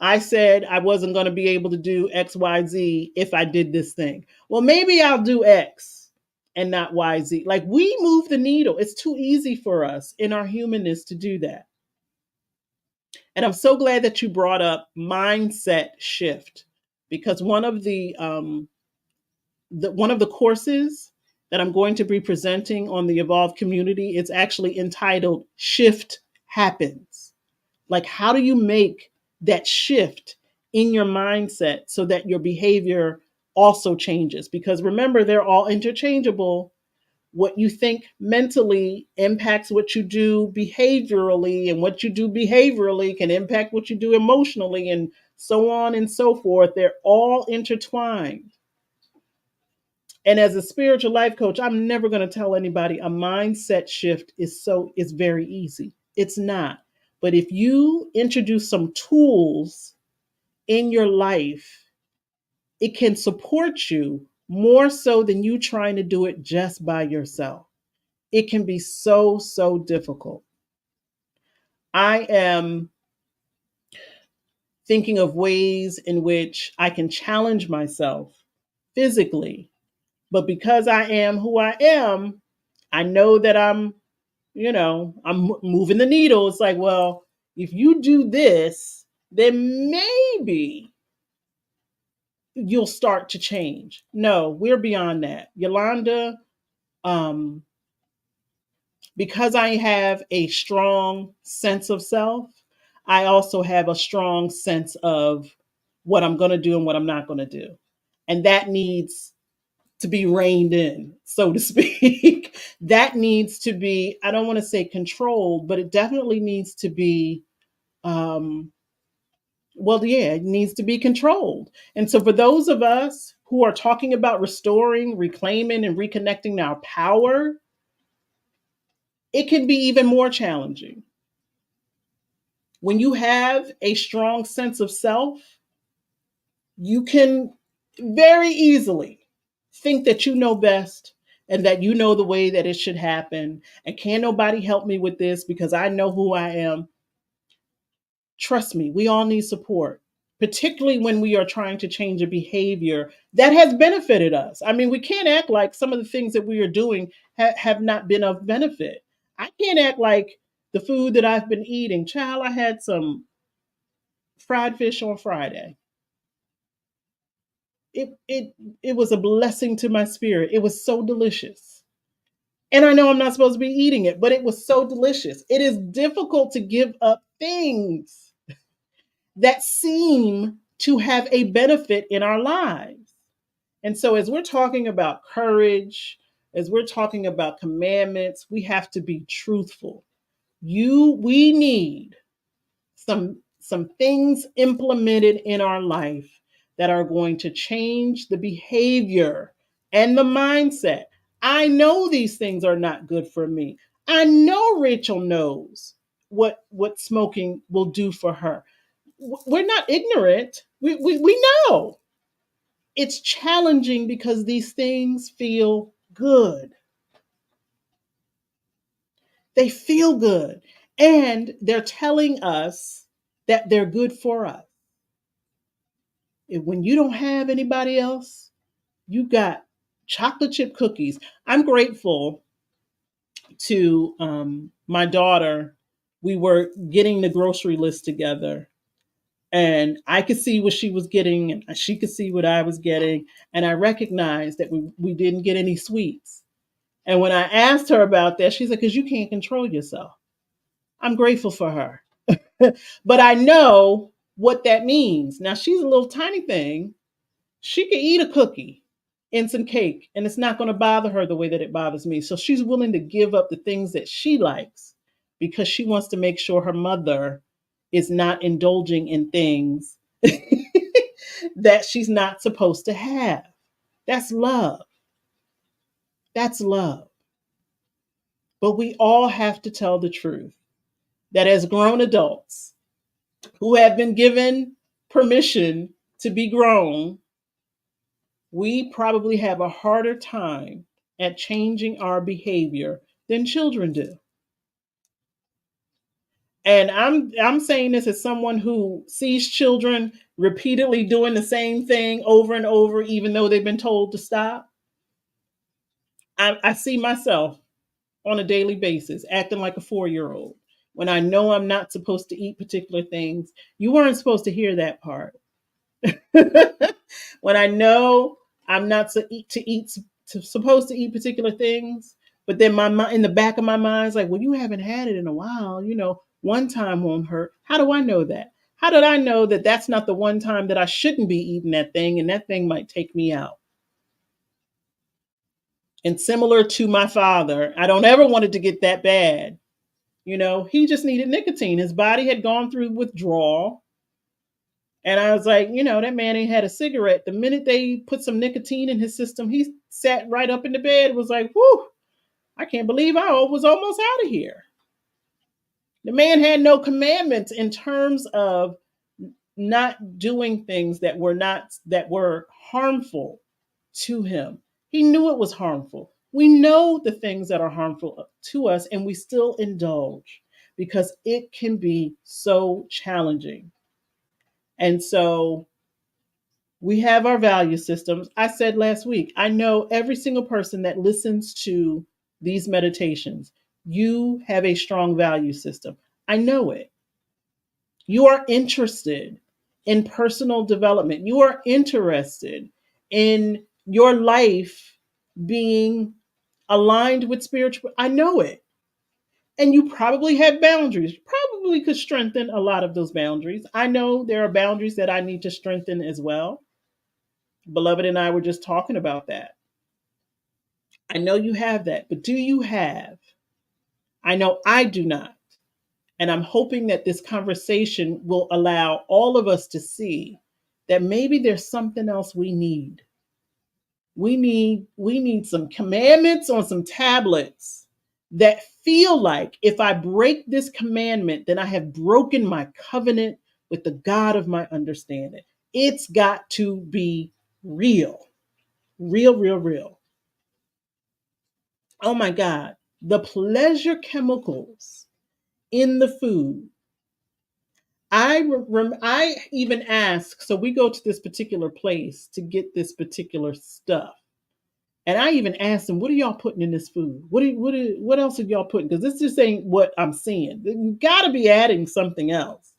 I said I wasn't going to be able to do XYZ if I did this thing. Well, maybe I'll do X and not YZ. Like we move the needle. It's too easy for us in our humanness to do that. And I'm so glad that you brought up mindset shift because one of the courses that I'm going to be presenting on the Evolve community is actually entitled Shift Happens. Like, how do you make that shift in your mindset so that your behavior also changes? Because remember, they're all interchangeable. What you think mentally impacts what you do behaviorally, and what you do behaviorally can impact what you do emotionally, and so on and so forth. They're all intertwined. And as a spiritual life coach, I'm never going to tell anybody a mindset shift is very easy. It's not. But if you introduce some tools in your life, it can support you more so than you trying to do it just by yourself. It can be so, so difficult. I am thinking of ways in which I can challenge myself physically, but because I am who I am, I know that I'm moving the needle. It's like, well, if you do this, then maybe you'll start to change. No, we're beyond that. Yolanda, um, because I have a strong sense of self, I also have a strong sense of what I'm going to do and what I'm not going to do. And that needs to be reined in, so to speak. That needs to be, I don't want to say controlled, but it definitely needs to be, um, well, yeah, it needs to be controlled. And so for those of us who are talking about restoring, reclaiming, and reconnecting our power, it can be even more challenging. When you have a strong sense of self, you can very easily think that you know best and that you know the way that it should happen. And can't nobody help me with this because I know who I am. Trust me, we all need support, particularly when we are trying to change a behavior that has benefited us. I mean, we can't act like some of the things that we are doing have not been of benefit. I can't act like the food that I've been eating. Child, I had some fried fish on Friday. It was a blessing to my spirit. It was so delicious. And I know I'm not supposed to be eating it, but it was so delicious. It is difficult to give up things that seem to have a benefit in our lives. And so as we're talking about courage, as we're talking about commandments, we have to be truthful. We need some things implemented in our life that are going to change the behavior and the mindset. I know these things are not good for me. I know Rachel knows what smoking will do for her. We're not ignorant. We know. It's challenging because these things feel good. They feel good. And they're telling us that they're good for us. When you don't have anybody else, you got chocolate chip cookies. I'm grateful to my daughter. We were getting the grocery list together, and I could see what she was getting, and she could see what I was getting. And I recognized that we didn't get any sweets. And when I asked her about that, she said, because you can't control yourself. I'm grateful for her. But I know what that means. Now, she's a little tiny thing. She could eat a cookie, and some cake, and it's not going to bother her the way that it bothers me. So she's willing to give up the things that she likes because she wants to make sure her mother is not indulging in things that she's not supposed to have. That's love. That's love. But we all have to tell the truth that as grown adults who have been given permission to be grown, we probably have a harder time at changing our behavior than children do. And I'm saying this as someone who sees children repeatedly doing the same thing over and over, even though they've been told to stop. I see myself on a daily basis acting like a 4-year-old when I know I'm not supposed to eat particular things. You weren't supposed to hear that part. When I know I'm not supposed to eat particular things, but then my mind in the back of my mind is like, well, you haven't had it in a while. One time won't hurt. How do I know that? How did I know that that's not the one time that I shouldn't be eating that thing and that thing might take me out? And similar to my father, I don't ever want it to get that bad. He just needed nicotine. His body had gone through withdrawal. And I was like, that man ain't had a cigarette. The minute they put some nicotine in his system, he sat right up in the bed, was like, whew, I can't believe I was almost out of here. The man had no commandments in terms of not doing things that were harmful to him. He knew it was harmful. We know the things that are harmful to us, and we still indulge because it can be so challenging. And so we have our value systems. I said last week, I know every single person that listens to these meditations, you have a strong value system. I know it. You are interested in personal development. You are interested in your life being aligned with spiritual. I know it. And you probably have boundaries. You probably could strengthen a lot of those boundaries. I know there are boundaries that I need to strengthen as well. Beloved and I were just talking about that. I know you have that, but do you have? I know I do not. And I'm hoping that this conversation will allow all of us to see that maybe there's something else we need. We need some commandments on some tablets that feel like if I break this commandment, then I have broken my covenant with the God of my understanding. It's got to be real. Real, real, real. Oh my God. The pleasure chemicals in the food. I even ask, so we go to this particular place to get this particular stuff. And I even asked them, what are y'all putting in this food? What else are y'all putting? Because this just ain't what I'm seeing. You gotta be adding something else.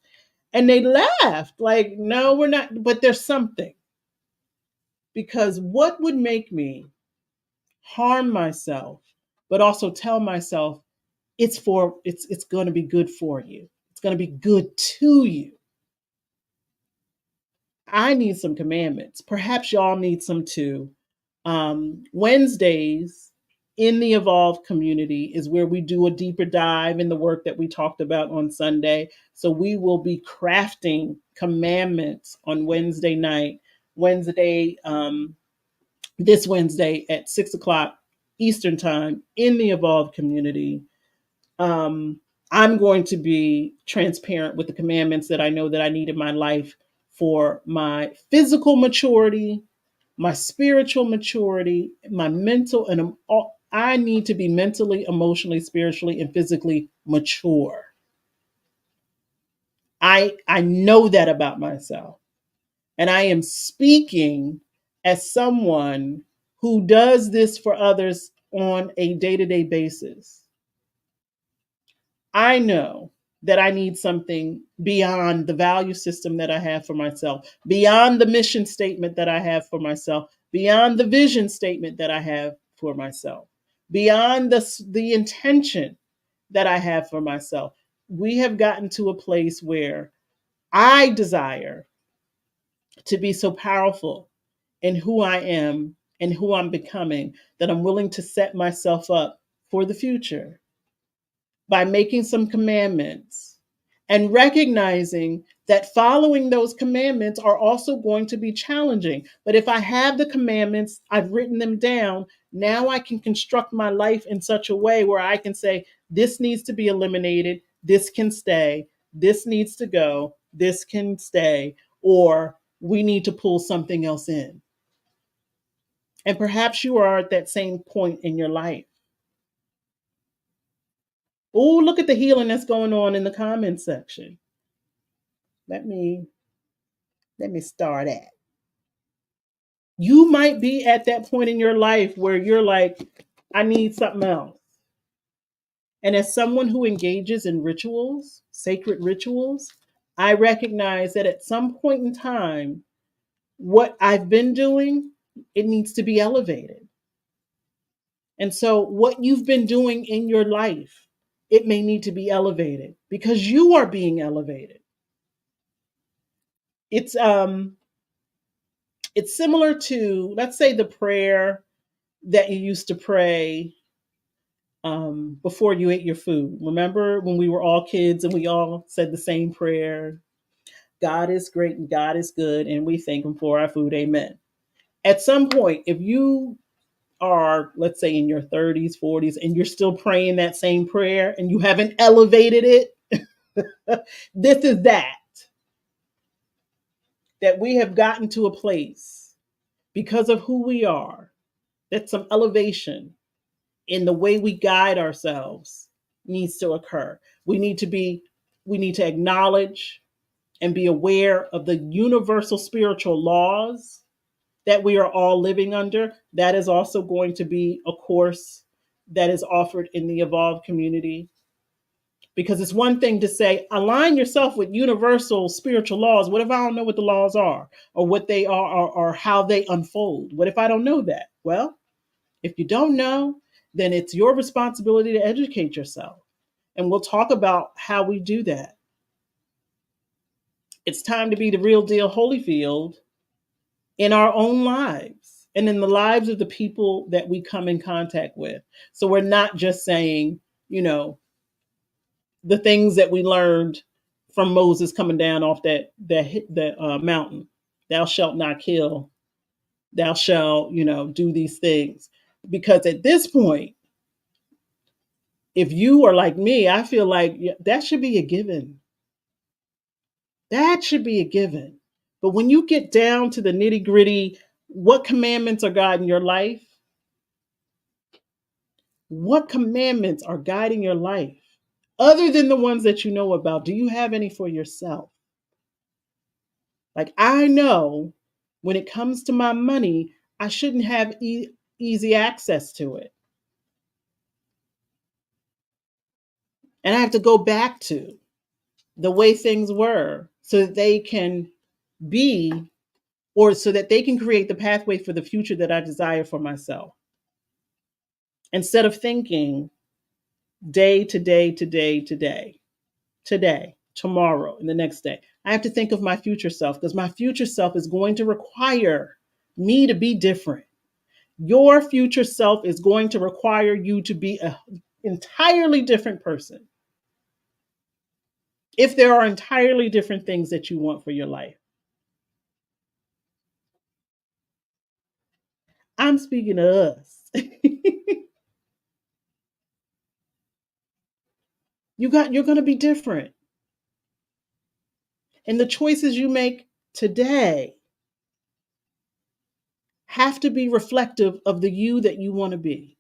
And they laughed, like, no, we're not, but there's something. Because what would make me harm myself, but also tell myself it's gonna be good for you. It's gonna be good to you. I need some commandments. Perhaps y'all need some too. Wednesdays in the Evolve community is where we do a deeper dive in the work that we talked about on Sunday. So we will be crafting commandments on Wednesday night, this Wednesday at 6 o'clock Eastern Time in the Evolve community. um, I'm going to be transparent with the commandments that I know that I need in my life for my physical maturity, my spiritual maturity, my mental, and I need to be mentally, emotionally, spiritually, and physically mature. I know that about myself, and I am speaking as someone who does this for others on a day-to-day basis. I know that I need something beyond the value system that I have for myself, beyond the mission statement that I have for myself, beyond the vision statement that I have for myself, beyond the intention that I have for myself. We have gotten to a place where I desire to be so powerful in who I am and who I'm becoming, that I'm willing to set myself up for the future by making some commandments and recognizing that following those commandments are also going to be challenging. But if I have the commandments, I've written them down, now I can construct my life in such a way where I can say, this needs to be eliminated, this can stay, this needs to go, this can stay, or we need to pull something else in. And perhaps you are at that same point in your life. Oh, look at the healing that's going on in the comment section. Let me start at. You might be at that point in your life where you're like, I need something else. And as someone who engages in rituals, sacred rituals, I recognize that at some point in time, what I've been doing, it needs to be elevated. And so what you've been doing in your life, it may need to be elevated because you are being elevated. It's it's similar to, let's say, the prayer that you used to pray before you ate your food. Remember when we were all kids and we all said the same prayer? God is great and God is good, and we thank Him for our food. Amen. At some point, if you are, let's say, in your 30s, 40s, and you're still praying that same prayer and you haven't elevated it, this is that we have gotten to a place because of who we are, that some elevation in the way we guide ourselves needs to occur. We need to acknowledge and be aware of the universal spiritual laws that we are all living under. That is also going to be a course that is offered in the Evolve community. Because it's one thing to say, align yourself with universal spiritual laws. What if I don't know what the laws are or what they are or how they unfold? What if I don't know that? Well, if you don't know, then it's your responsibility to educate yourself. And we'll talk about how we do that. It's time to be the real deal Holyfield in our own lives and in the lives of the people that we come in contact with. So we're not just saying, the things that we learned from Moses coming down off that mountain. Thou shalt not kill. Thou shalt, do these things. Because at this point, if you are like me, I feel like that should be a given. That should be a given. But when you get down to the nitty gritty, what commandments are guiding your life? What commandments are guiding your life? Other than the ones that you know about, do you have any for yourself? Like, I know when it comes to my money, I shouldn't have easy access to it. And I have to go back to the way things were so that they can be, or so that they can create the pathway for the future that I desire for myself. Instead of thinking day to day to day to day, today, tomorrow, and the next day, I have to think of my future self because my future self is going to require me to be different. Your future self is going to require you to be an entirely different person if there are entirely different things that you want for your life. I'm speaking of us. You're going to be different. And the choices you make today have to be reflective of the you that you want to be.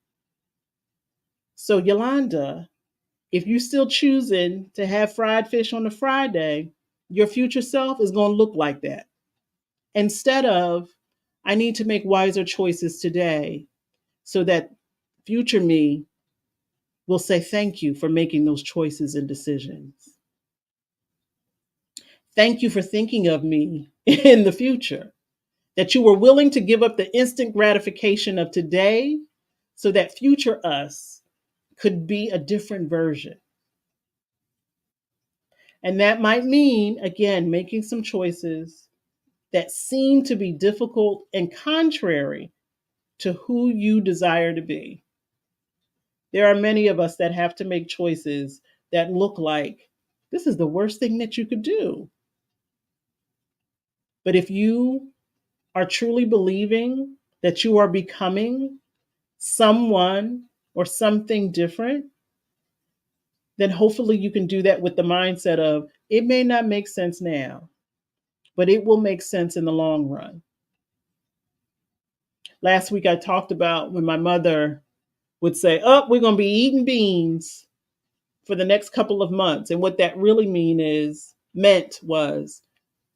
So, Yolanda, if you're still choosing to have fried fish on a Friday, your future self is going to look like that. Instead of, I need to make wiser choices today so that future me will say thank you for making those choices and decisions. Thank you for thinking of me in the future, that you were willing to give up the instant gratification of today so that future us could be a different version. And that might mean, again, making some choices that seem to be difficult and contrary to who you desire to be. There are many of us that have to make choices that look like this is the worst thing that you could do. But if you are truly believing that you are becoming someone or something different, then hopefully you can do that with the mindset of it may not make sense now, but it will make sense in the long run. Last week I talked about when my mother would say, "Oh, we're going to be eating beans for the next couple of months." And what that really meant was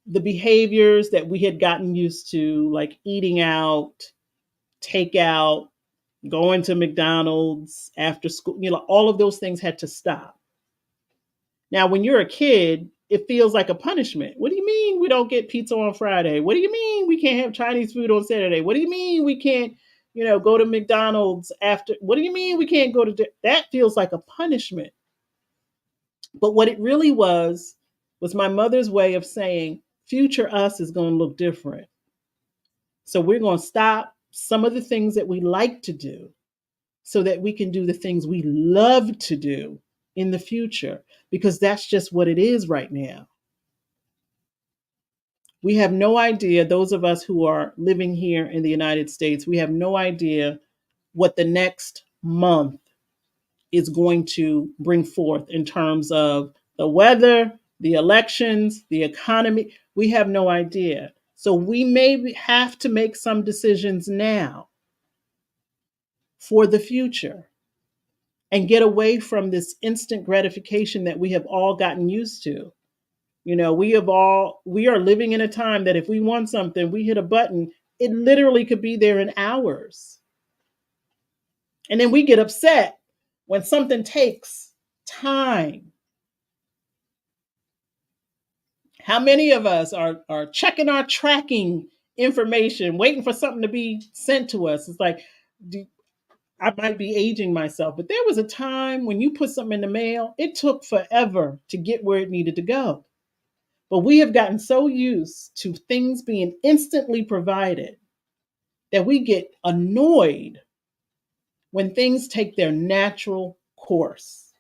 the behaviors that we had gotten used to, like eating out, takeout, going to McDonald's after school, all of those things had to stop. Now, when you're a kid, it feels like a punishment. What do you mean we don't get pizza on Friday? What do you mean we can't have Chinese food on Saturday? What do you mean we can't, go to McDonald's after? What do you mean we can't go to that feels like a punishment. But what it really was my mother's way of saying future us is going to look different. So we're going to stop some of the things that we like to do so that we can do the things we love to do in the future, because that's just what it is right now. We have no idea, those of us who are living here in the United States, we have no idea what the next month is going to bring forth in terms of the weather, the elections, the economy. We have no idea. So we may have to make some decisions now for the future and get away from this instant gratification that we have all gotten used to. We are living in a time that if we want something, we hit a button, it literally could be there in hours. And then we get upset when something takes time. How many of us are checking our tracking information, waiting for something to be sent to us? It's like, I might be aging myself, but there was a time when you put something in the mail, it took forever to get where it needed to go. But we have gotten so used to things being instantly provided that we get annoyed when things take their natural course.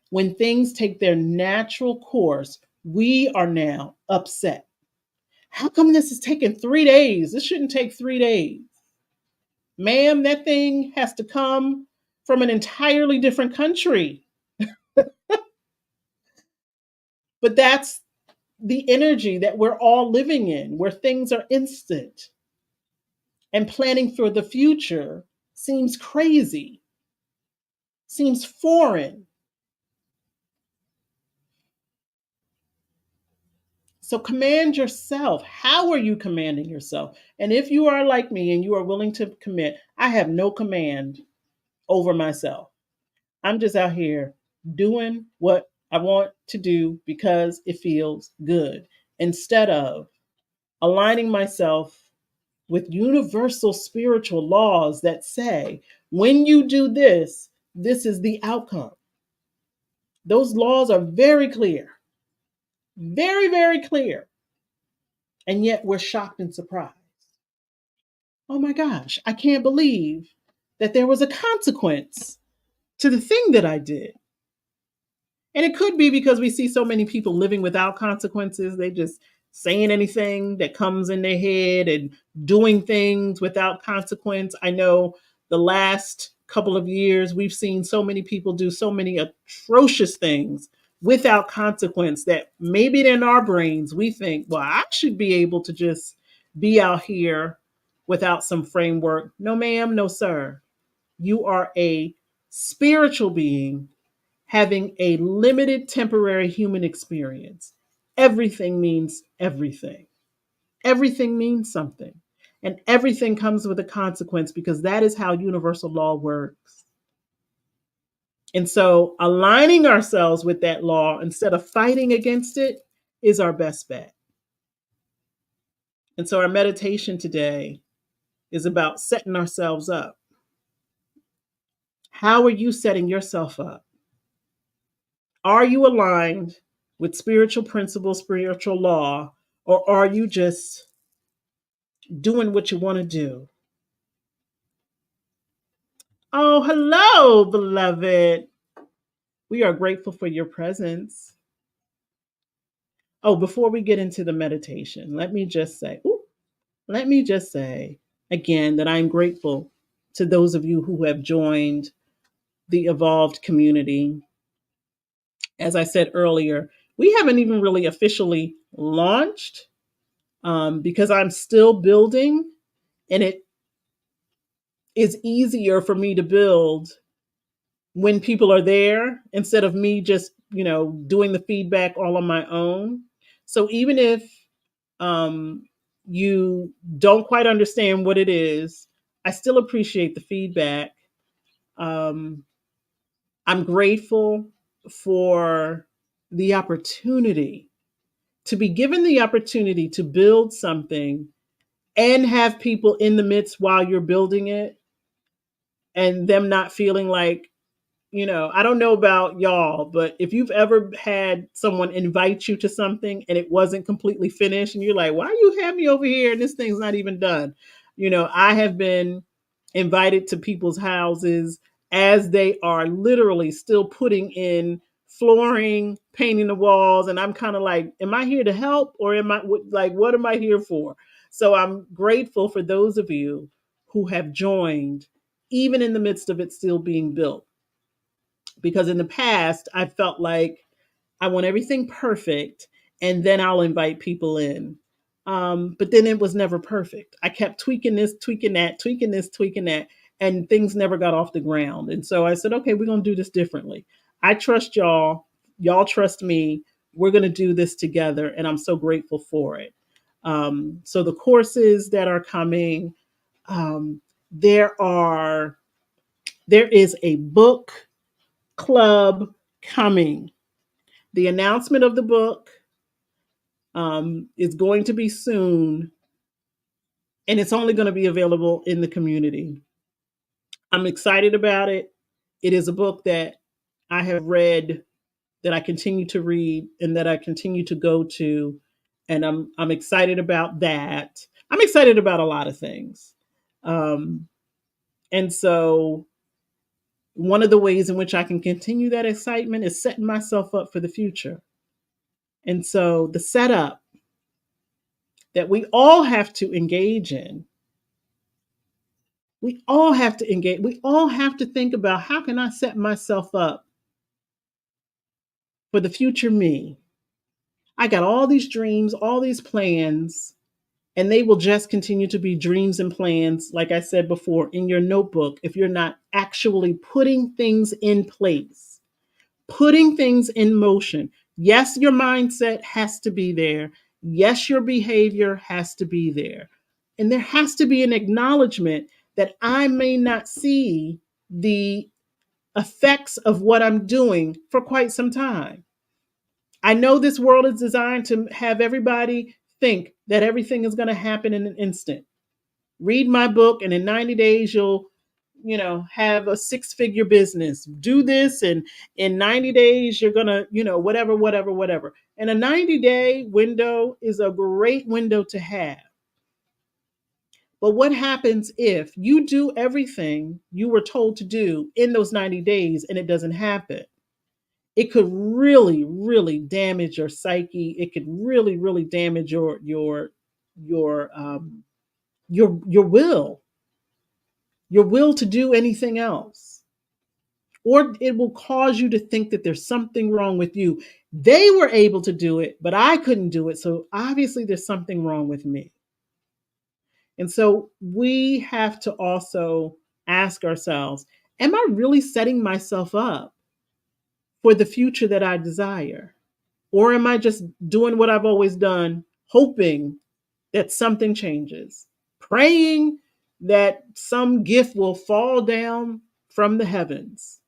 When things take their natural course, we are now upset. How come this is taking 3 days? This shouldn't take 3 days. Ma'am, that thing has to come from an entirely different country. But that's the energy that we're all living in, where things are instant. And planning for the future seems crazy, seems foreign. So command yourself. How are you commanding yourself? And if you are like me and you are willing to commit, I have no command over myself. I'm just out here doing what I want to do because it feels good, instead of aligning myself with universal spiritual laws that say, when you do this, this is the outcome. Those laws are very clear, very, very clear. And yet we're shocked and surprised. Oh my gosh, I can't believe that there was a consequence to the thing that I did. And it could be because we see so many people living without consequences. They just saying anything that comes in their head and doing things without consequence. I know the last couple of years, we've seen so many people do so many atrocious things without consequence that maybe in our brains we think, well, I should be able to just be out here without some framework. No, ma'am, no, sir. You are a spiritual being having a limited temporary human experience. Everything means everything. Everything means something. And everything comes with a consequence because that is how universal law works. And so aligning ourselves with that law instead of fighting against it is our best bet. And so our meditation today is about setting ourselves up. How are you setting yourself up? Are you aligned with spiritual principle, spiritual law, or are you just doing what you want to do? Oh, hello, beloved. We are grateful for your presence. Oh, before we get into the meditation, let me just say again that I'm grateful to those of you who have joined the Evolved community. As I said earlier, we haven't even really officially launched because I'm still building, and it is easier for me to build when people are there instead of me just, doing the feedback all on my own. So even if um, you don't quite understand what it is, I still appreciate the feedback. Um, I'm grateful for the opportunity to be given the opportunity to build something and have people in the midst while you're building it and them not feeling like, I don't know about y'all, but if you've ever had someone invite you to something and it wasn't completely finished and you're like, why you have me over here and this thing's not even done? I have been invited to people's houses as they are literally still putting in flooring, painting the walls. And I'm kind of like, am I here to help or what am I here for? So I'm grateful for those of you who have joined, even in the midst of it still being built, because in the past I felt like I want everything perfect and then I'll invite people in. But then it was never perfect. I kept tweaking this, tweaking that, tweaking this, tweaking that, and things never got off the ground. And so I said, okay, we're going to do this differently. I trust y'all. Y'all trust me. We're going to do this together. And I'm so grateful for it. So the courses that are coming, um, there are, there is a book club coming. The announcement of the book is going to be soon, and it's only going to be available in the community. I'm excited about it. It is a book that I have read, that I continue to read, and that I continue to go to, and I'm excited about that. I'm excited about a lot of things, um, and so one of the ways in which I can continue that excitement is setting myself up for the future. And so the setup that we all have to engage in, we all have to engage, we all have to think about, how can I set myself up for the future me? I got all these dreams, all these plans, and they will just continue to be dreams and plans, like I said before, in your notebook, if you're not actually putting things in place, putting things in motion. Yes, your mindset has to be there. Yes, your behavior has to be there. And there has to be an acknowledgement that I may not see the effects of what I'm doing for quite some time. I know this world is designed to have everybody think that everything is going to happen in an instant. Read my book, and in 90 days, you'll have a six-figure business. Do this, and in 90 days you're gonna, whatever, whatever, whatever. And a 90-day window is a great window to have. But what happens if you do everything you were told to do in those 90 days and it doesn't happen? It could really, really damage your psyche. It could really, really damage your will, your will to do anything else. Or it will cause you to think that there's something wrong with you. They were able to do it, but I couldn't do it. So obviously there's something wrong with me. And so we have to also ask ourselves, am I really setting myself up for the future that I desire? Or am I just doing what I've always done, hoping that something changes, praying that some gift will fall down from the heavens?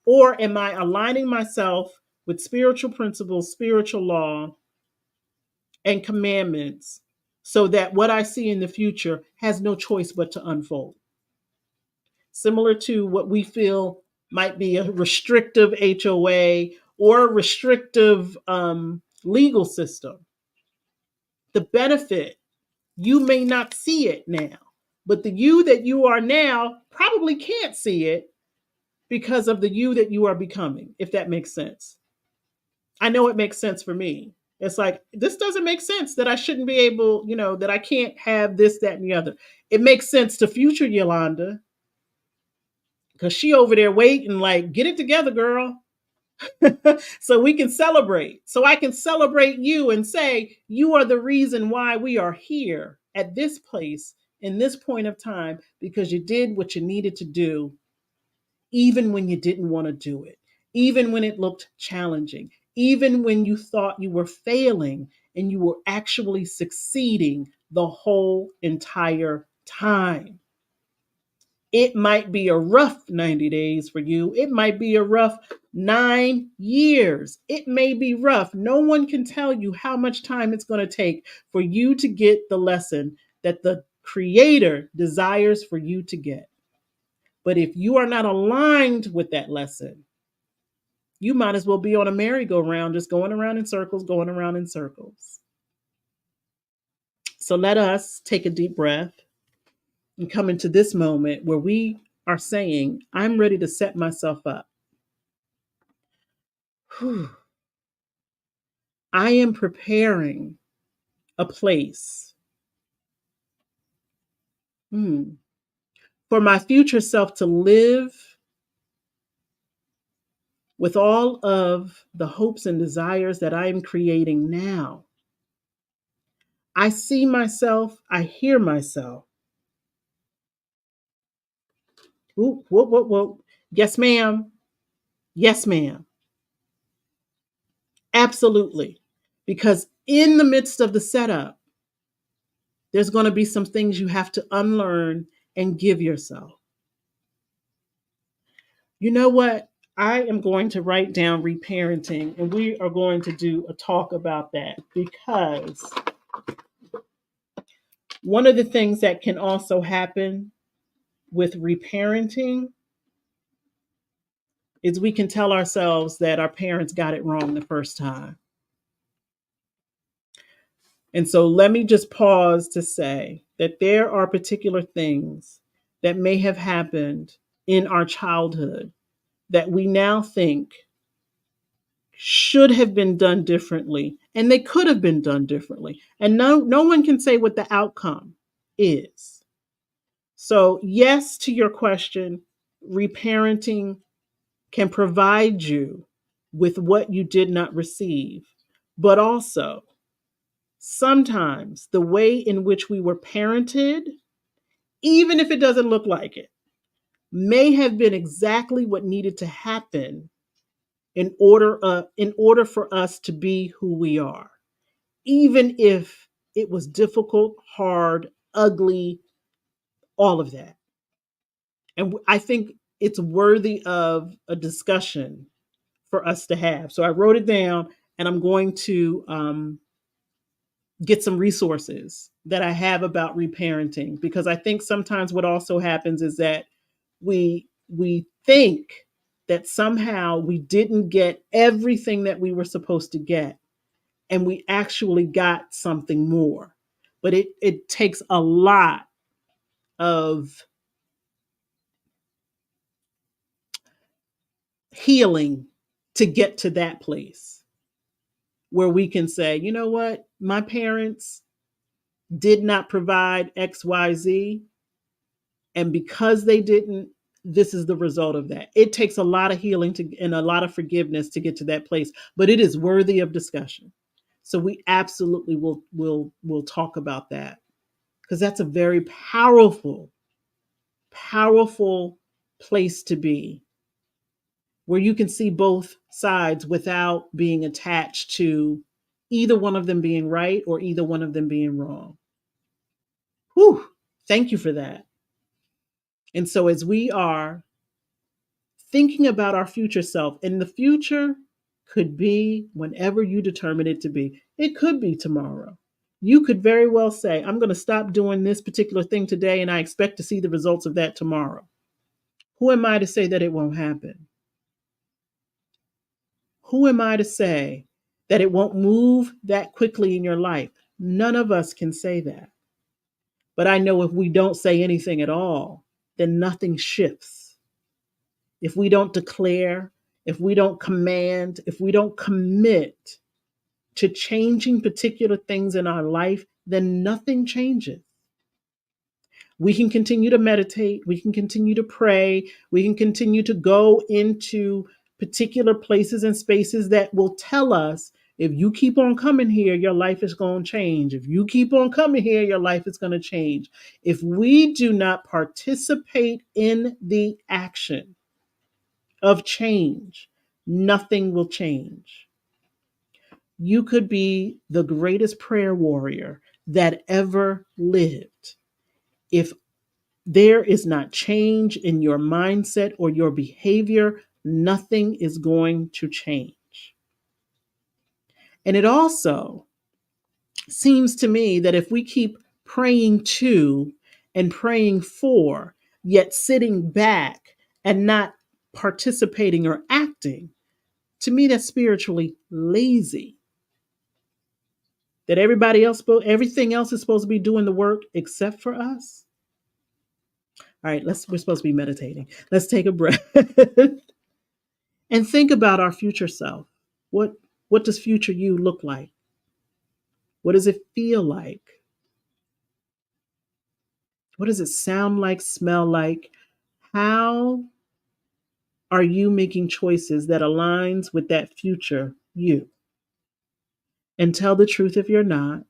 Or am I aligning myself with spiritual principles, spiritual law, and commandments so that what I see in the future has no choice but to unfold? Similar to what we feel might be a restrictive HOA or a restrictive legal system. The benefit, you may not see it now, But the you that you are now probably can't see it because of the you that you are becoming, if that makes sense. I know it makes sense for me. It's like, this doesn't make sense that I shouldn't be able, that I can't have this, that, and the other. It makes sense to future Yolanda because she over there waiting, like, get it together, girl. So we can celebrate. So I can celebrate you and say, you are the reason why we are here at this place in this point of time because you did what you needed to do, even when you didn't want to do it, even when it looked challenging, even when you thought you were failing and you were actually succeeding the whole entire time. It might be a rough 90 days for you. It might be a rough 9 years. It may be rough. No one can tell you how much time it's going to take for you to get the lesson that the Creator desires for you to get. But if you are not aligned with that lesson, you might as well be on a merry-go-round, just going around in circles, going around in circles. So let us take a deep breath and come into this moment where we are saying, I'm ready to set myself up. Whew. I am preparing a place for my future self to live with all of the hopes and desires that I am creating now. I see myself, I hear myself. Whoop, whoop, whoop, whoop. Yes, ma'am. Yes, ma'am. Absolutely. Because in the midst of the setup, there's going to be some things you have to unlearn and give yourself. You know what? I am going to write down reparenting and we are going to do a talk about that because one of the things that can also happen with reparenting is we can tell ourselves that our parents got it wrong the first time. And so let me just pause to say that there are particular things that may have happened in our childhood that we now think should have been done differently and they could have been done differently. And no one can say what the outcome is. So, yes, to your question, reparenting can provide you with what you did not receive, but also sometimes the way in which we were parented, even if it doesn't look like it, may have been exactly what needed to happen in order for us to be who we are, even if it was difficult, hard, ugly, all of that. And I think it's worthy of a discussion for us to have. So I wrote it down, and I'm going to get some resources that I have about reparenting because I think sometimes what also happens is that we think that somehow we didn't get everything that we were supposed to get and we actually got something more. But it takes a lot of healing to get to that place where we can say, you know what, my parents did not provide XYZ. And because they didn't, this is the result of that. It takes a lot of healing and a lot of forgiveness to get to that place, but it is worthy of discussion. So we absolutely will talk about that because that's a very powerful place to be where you can see both sides without being attached to either one of them being right or either one of them being wrong. Whew, thank you for that. And so as we are thinking about our future self, and the future could be whenever you determine it to be. It could be tomorrow. You could very well say, I'm going to stop doing this particular thing today, and I expect to see the results of that tomorrow. Who am I to say that it won't happen? Who am I to say that it won't move that quickly in your life? None of us can say that. But I know if we don't say anything at all, then nothing shifts. If we don't declare, if we don't command, if we don't commit to changing particular things in our life, then nothing changes. We can continue to meditate, we can continue to pray, we can continue to go into particular places and spaces that will tell us if you keep on coming here, your life is going to change. If you keep on coming here, your life is going to change. If we do not participate in the action of change, nothing will change. You could be the greatest prayer warrior that ever lived. If there is not change in your mindset or your behavior, nothing is going to change. And it also seems to me that if we keep praying to and praying for, yet sitting back and not participating or acting, to me that's spiritually lazy. That everything else is supposed to be doing the work except for us. All right, we're supposed to be meditating. Let's take a breath and think about our future self. What what does future you look like? What does it feel like? What does it sound like, smell like? How are you making choices that aligns with that future you? And tell the truth if you're not.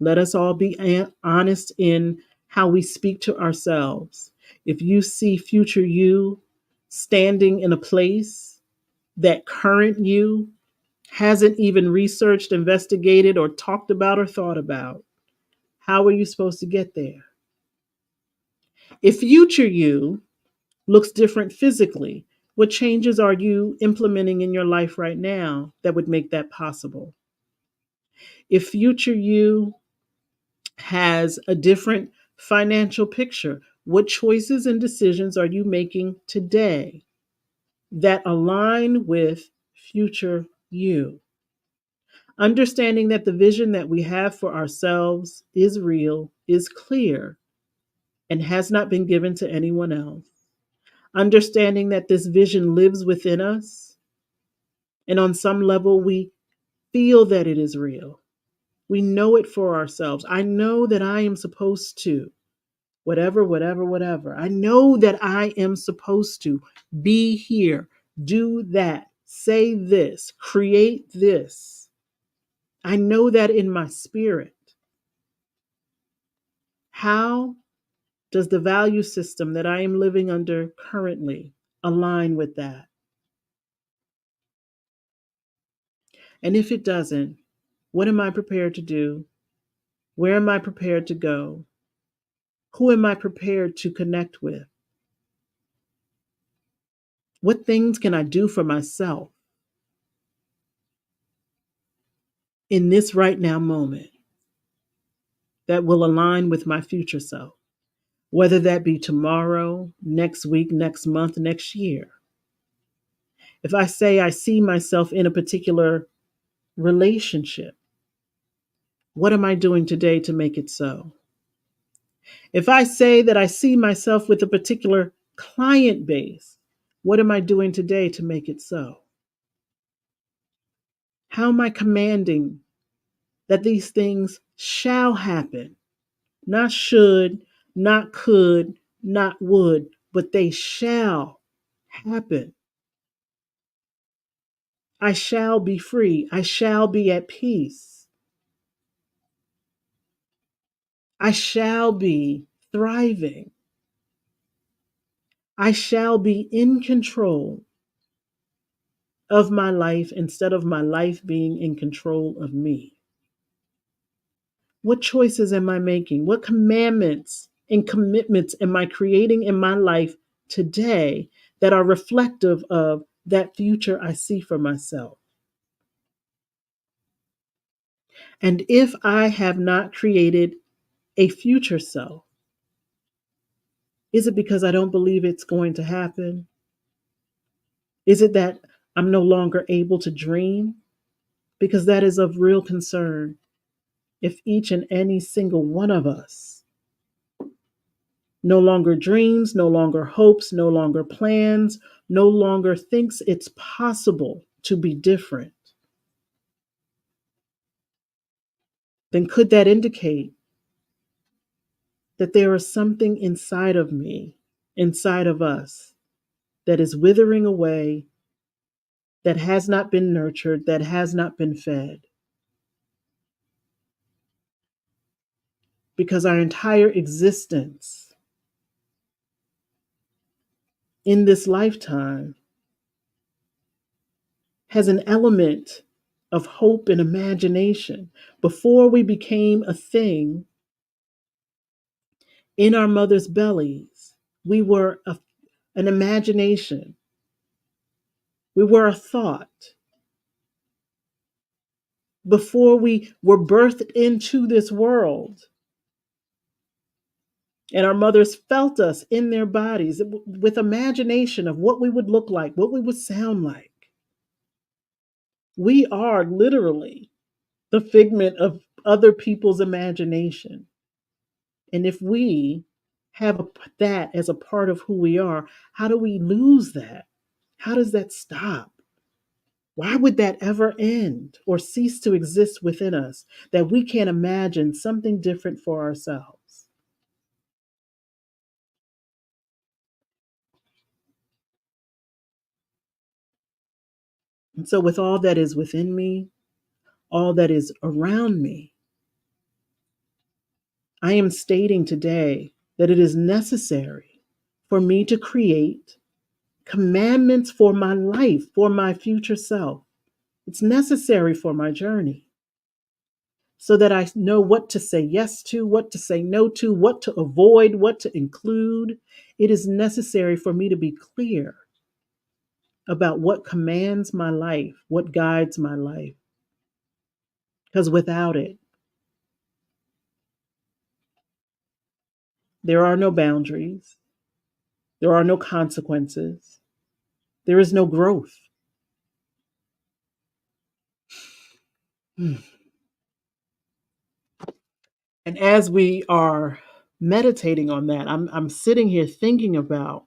Let us all be honest in how we speak to ourselves. If you see future you standing in a place that current you hasn't even researched, investigated, or talked about or thought about, how are you supposed to get there? If future you looks different physically, what changes are you implementing in your life right now that would make that possible? If future you has a different financial picture, what choices and decisions are you making today that align with future you? Understanding that the vision that we have for ourselves is real, is clear, and has not been given to anyone else. Understanding that this vision lives within us, and on some level, we feel that it is real. We know it for ourselves. I know that I am supposed to, whatever, whatever, whatever. I know that I am supposed to be here, do that, say this, create this. I know that in my spirit. How does the value system that I am living under currently align with that? And if it doesn't, what am I prepared to do? Where am I prepared to go? Who am I prepared to connect with? What things can I do for myself in this right now moment that will align with my future self? Whether that be tomorrow, next week, next month, next year. If I say I see myself in a particular relationship, what am I doing today to make it so? If I say that I see myself with a particular client base, what am I doing today to make it so? How am I commanding that these things shall happen? Not should, not could, not would, but they shall happen. I shall be free. I shall be at peace. I shall be thriving. I shall be in control of my life instead of my life being in control of me. What choices am I making? What commandments and commitments am I creating in my life today that are reflective of that future I see for myself? And if I have not created a future self, is it because I don't believe it's going to happen? Is it that I'm no longer able to dream? Because that is of real concern if each and any single one of us No longer dreams, no longer hopes, no longer plans, no longer thinks it's possible to be different, then could that indicate that there is something inside of me, inside of us, that is withering away, that has not been nurtured, that has not been fed? Because our entire existence in this lifetime has an element of hope and imagination. Before we became a thing in our mother's bellies, we were an imagination, we were a thought. Before we were birthed into this world, and our mothers felt us in their bodies with imagination of what we would look like, what we would sound like. We are literally the figment of other people's imagination. And if we have that as a part of who we are, how do we lose that? How does that stop? Why would that ever end or cease to exist within us that we can't imagine something different for ourselves? And so, with all that is within me, all that is around me, I am stating today that it is necessary for me to create commandments for my life, for my future self. It's necessary for my journey so that I know what to say yes to, what to say no to, what to avoid, what to include. It is necessary for me to be clear about what commands my life, what guides my life. Because without it, there are no boundaries, there are no consequences, there is no growth. Hmm. And as we are meditating on that, I'm sitting here thinking about,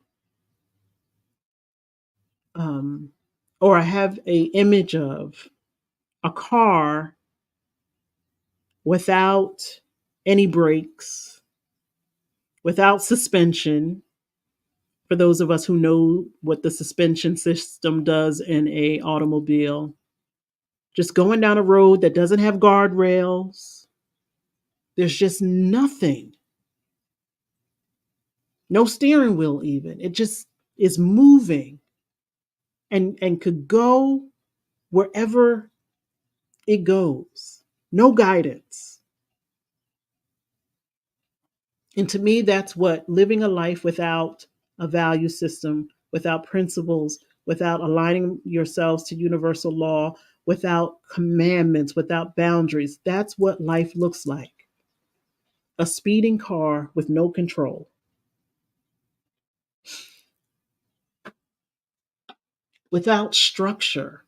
um, or I have a image of a car without any brakes, without suspension. For those of us who know what the suspension system does in a automobile, just going down a road that doesn't have guardrails. There's just nothing. No steering wheel even. It just is moving and could go wherever it goes. No guidance. And to me, that's what living a life without a value system, without principles, without aligning yourselves to universal law, without commandments, without boundaries, that's what life looks like. A speeding car with no control, without structure.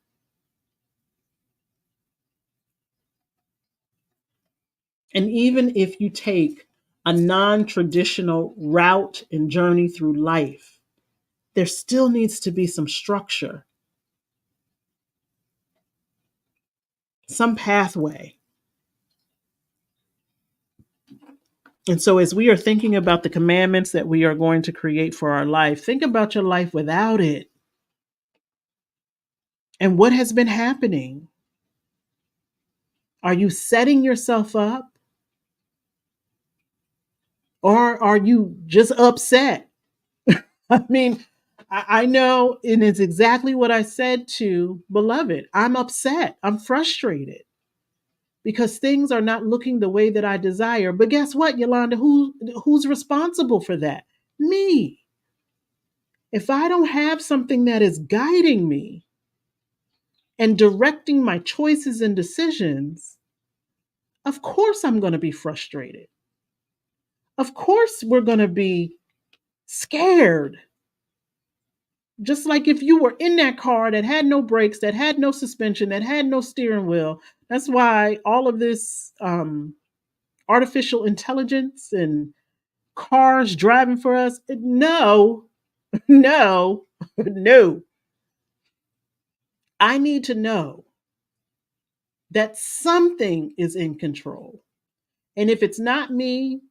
And even if you take a non traditional route and journey through life, there still needs to be some structure, some pathway. And so, as we are thinking about the commandments that we are going to create for our life, think about your life without it and what has been happening. Are you setting yourself up or are you just upset? I mean, I know, and it's exactly what I said to Beloved. I'm upset, I'm frustrated because things are not looking the way that I desire. But guess what, Yolanda? Who's responsible for that? Me. If I don't have something that is guiding me and directing my choices and decisions, of course I'm going to be frustrated. Of course we're going to be scared. Just like if you were in that car that had no brakes, that had no suspension, that had no steering wheel. That's why all of this artificial intelligence and cars driving for us. No, no, no. I need to know that something is in control. And if it's not me,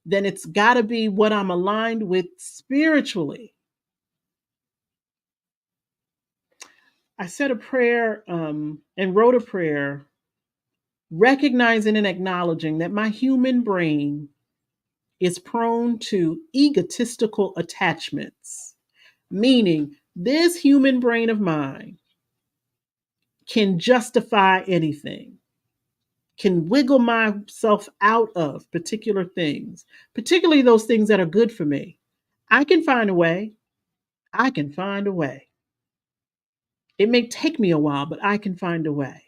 then it's got to be what I'm aligned with spiritually. I said a prayer and wrote a prayer recognizing and acknowledging that my human brain is prone to egotistical attachments, meaning this human brain of mine can justify anything, can wiggle myself out of particular things, particularly those things that are good for me. I can find a way. I can find a way. It may take me a while, but I can find a way.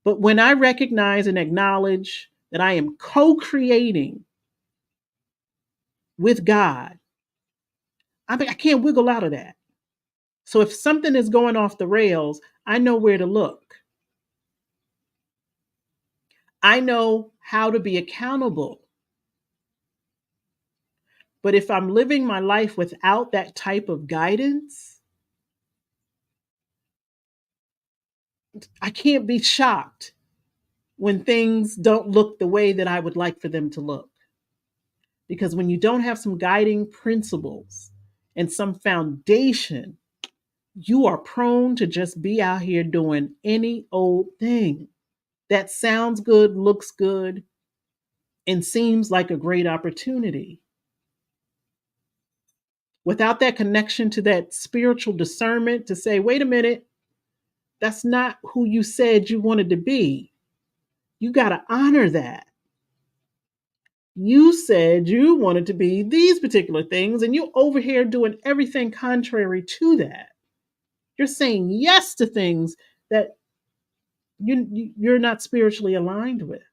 But when I recognize and acknowledge that I am co creating with God, I can't wiggle out of that. So if something is going off the rails, I know where to look. I know how to be accountable. But if I'm living my life without that type of guidance, I can't be shocked when things don't look the way that I would like for them to look. Because when you don't have some guiding principles and some foundation, you are prone to just be out here doing any old thing that sounds good, looks good, and seems like a great opportunity. Without that connection to that spiritual discernment to say, wait a minute, that's not who you said you wanted to be. You got to honor that. You said you wanted to be these particular things, and you over here doing everything contrary to that. You're saying yes to things that you're not spiritually aligned with.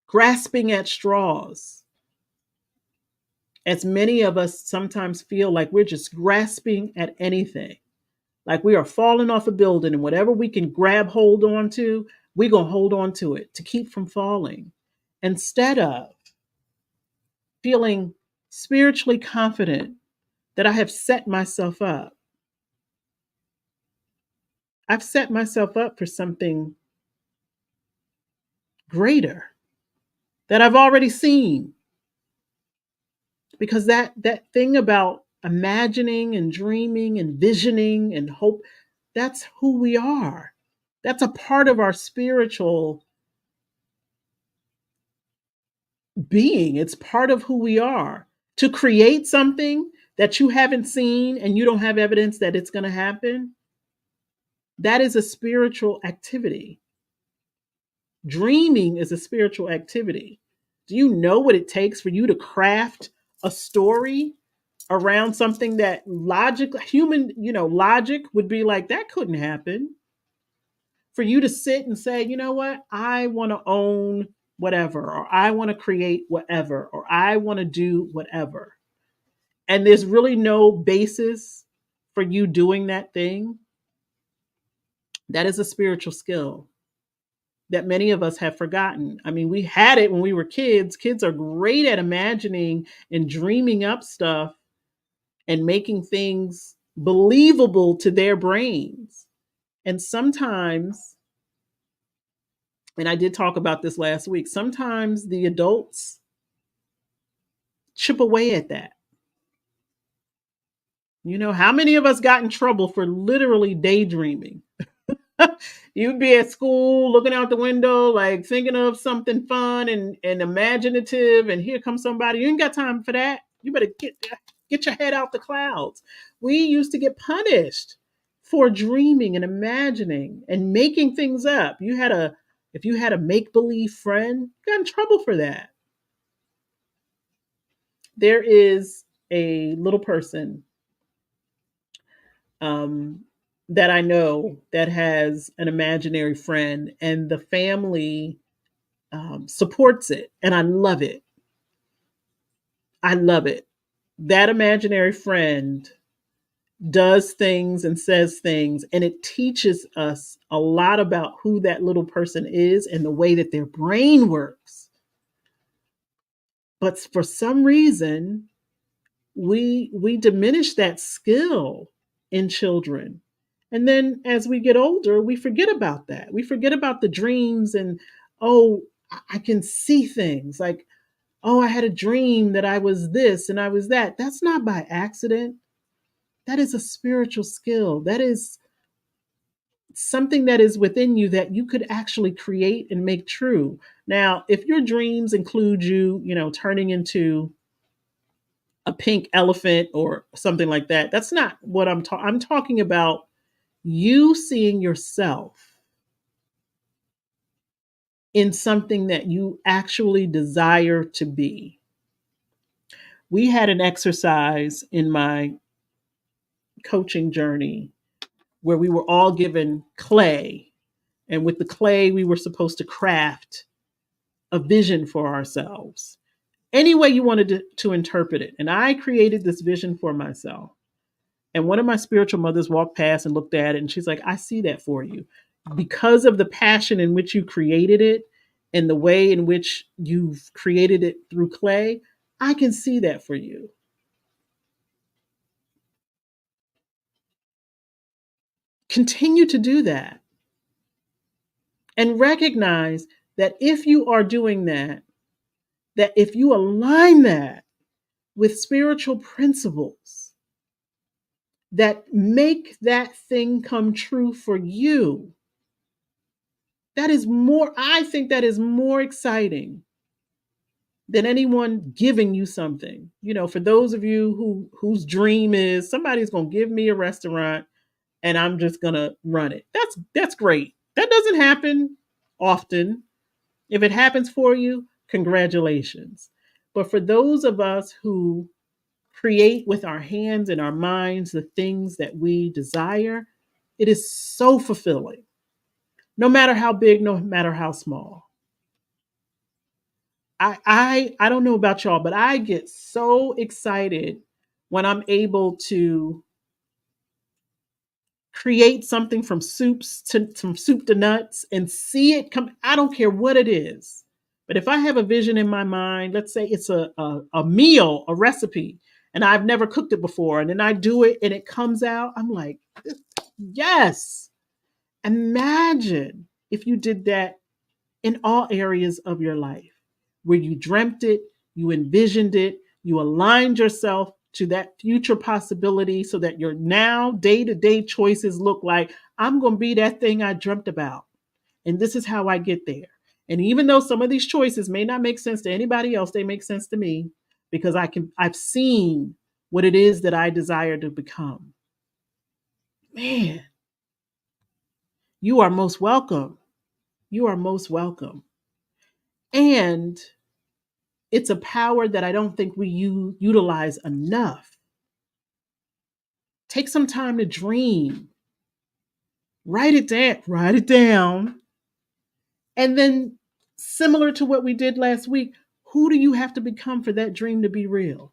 Grasping at straws. As many of us sometimes feel like we're just grasping at anything, like we are falling off a building, and whatever we can grab hold on to, we're going to hold on to it to keep from falling. Instead of feeling spiritually confident that I have set myself up, I've set myself up for something greater that I've already seen. Because that thing about imagining and dreaming and visioning and hope, that's who we are. That's a part of our spiritual being. It's part of who we are. To create something that you haven't seen and you don't have evidence that it's going to happen, that is a spiritual activity. Dreaming is a spiritual activity. Do you know what it takes for you to craft a story around something that logic would be like, that couldn't happen? For you to sit and say, you know what, I want to own whatever, or I want to create whatever, or I want to do whatever. And there's really no basis for you doing that thing. That is a spiritual skill that many of us have forgotten. I mean, we had it when we were kids. Kids are great at imagining and dreaming up stuff and making things believable to their brains. And sometimes, and I did talk about this last week, sometimes the adults chip away at that. You know, how many of us got in trouble for literally daydreaming? You'd be at school looking out the window, like thinking of something fun and imaginative, and here comes somebody. You ain't got time for that. You better get your head out the clouds. We used to get punished for dreaming and imagining and making things up. If you had a make believe friend, you got in trouble for that. There is a little person um, that I know that has an imaginary friend, and the family supports it, and I love it. I love it. That imaginary friend does things and says things, and it teaches us a lot about who that little person is and the way that their brain works. But for some reason, we diminish that skill in children. And then as we get older, we forget about that. We forget about the dreams and, oh, I can see things like, oh, I had a dream that I was this and I was that. That's not by accident. That is a spiritual skill. That is something that is within you that you could actually create and make true. Now, if your dreams include you, turning into a pink elephant or something like that, that's not what I'm talking about. You seeing yourself in something that you actually desire to be. We had an exercise in my coaching journey where we were all given clay, and with the clay we were supposed to craft a vision for ourselves, any way you wanted to interpret it. And I created this vision for myself. And one of my spiritual mothers walked past and looked at it, and she's like, I see that for you. Because of the passion in which you created it and the way in which you've created it through clay, I can see that for you. Continue to do that and recognize that if you are doing that, that if you align that with spiritual principles that make that thing come true for you, that is more, I think that is more exciting than anyone giving you something. For those of you whose dream is somebody's going to give me a restaurant and I'm just going to run it. That's great. That doesn't happen often. If it happens for you, congratulations. But for those of us who create with our hands and our minds the things that we desire, it is so fulfilling. No matter how big, no matter how small. I don't know about y'all, but I get so excited when I'm able to create something from soup to nuts and see it come. I don't care what it is. But if I have a vision in my mind, let's say it's a meal, a recipe, and I've never cooked it before, and then I do it and it comes out, I'm like, yes. Imagine if you did that in all areas of your life, where you dreamt it, you envisioned it, you aligned yourself to that future possibility so that your now day to day choices look like, I'm going to be that thing I dreamt about. And this is how I get there. And even though some of these choices may not make sense to anybody else, they make sense to me because I've seen what it is that I desire to become. Man, you are most welcome. You are most welcome. And it's a power that I don't think we utilize enough. Take some time to dream. Write it down. And then, similar to what we did last week, who do you have to become for that dream to be real?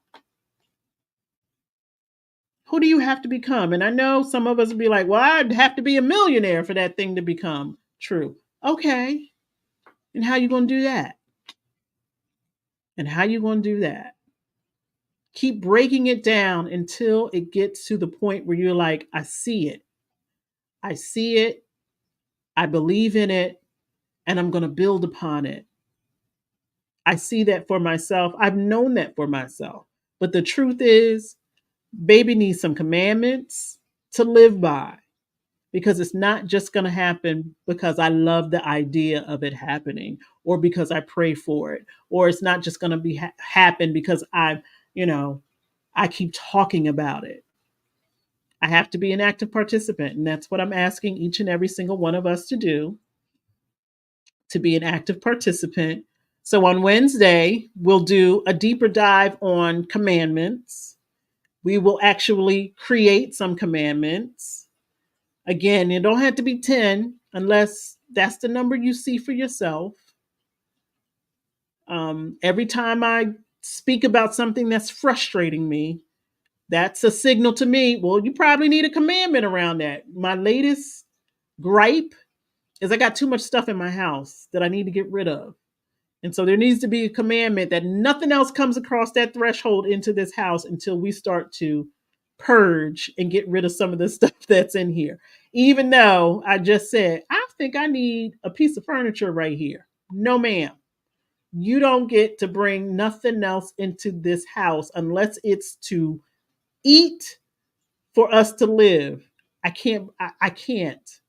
Who do you have to become? And I know some of us would be like, well, I'd have to be a millionaire for that thing to become true. Okay. And how you going to do that? And how you going to do that? Keep breaking it down until it gets to the point where you're like, I see it. I see it. I believe in it. And I'm going to build upon it. I see that for myself. I've known that for myself. But the truth is, baby needs some commandments to live by, because it's not just going to happen because I love the idea of it happening or because I pray for it, or it's not just going to be happen because I keep talking about it. I have to be an active participant, and that's what I'm asking each and every single one of us to do, to be an active participant. So on Wednesday, we'll do a deeper dive on commandments. We will actually create some commandments. Again, it don't have to be 10 unless that's the number you see for yourself. Every time I speak about something that's frustrating me, That's a signal to me. Well, you probably need a commandment around that. My latest gripe is I got too much stuff in my house that I need to get rid of. And so there needs to be a commandment that nothing else comes across that threshold into this house until we start to purge and get rid of some of the stuff that's in here. Even though I just said, I think I need a piece of furniture right here. No, ma'am. You don't get to bring nothing else into this house unless it's to eat for us to live. I can't.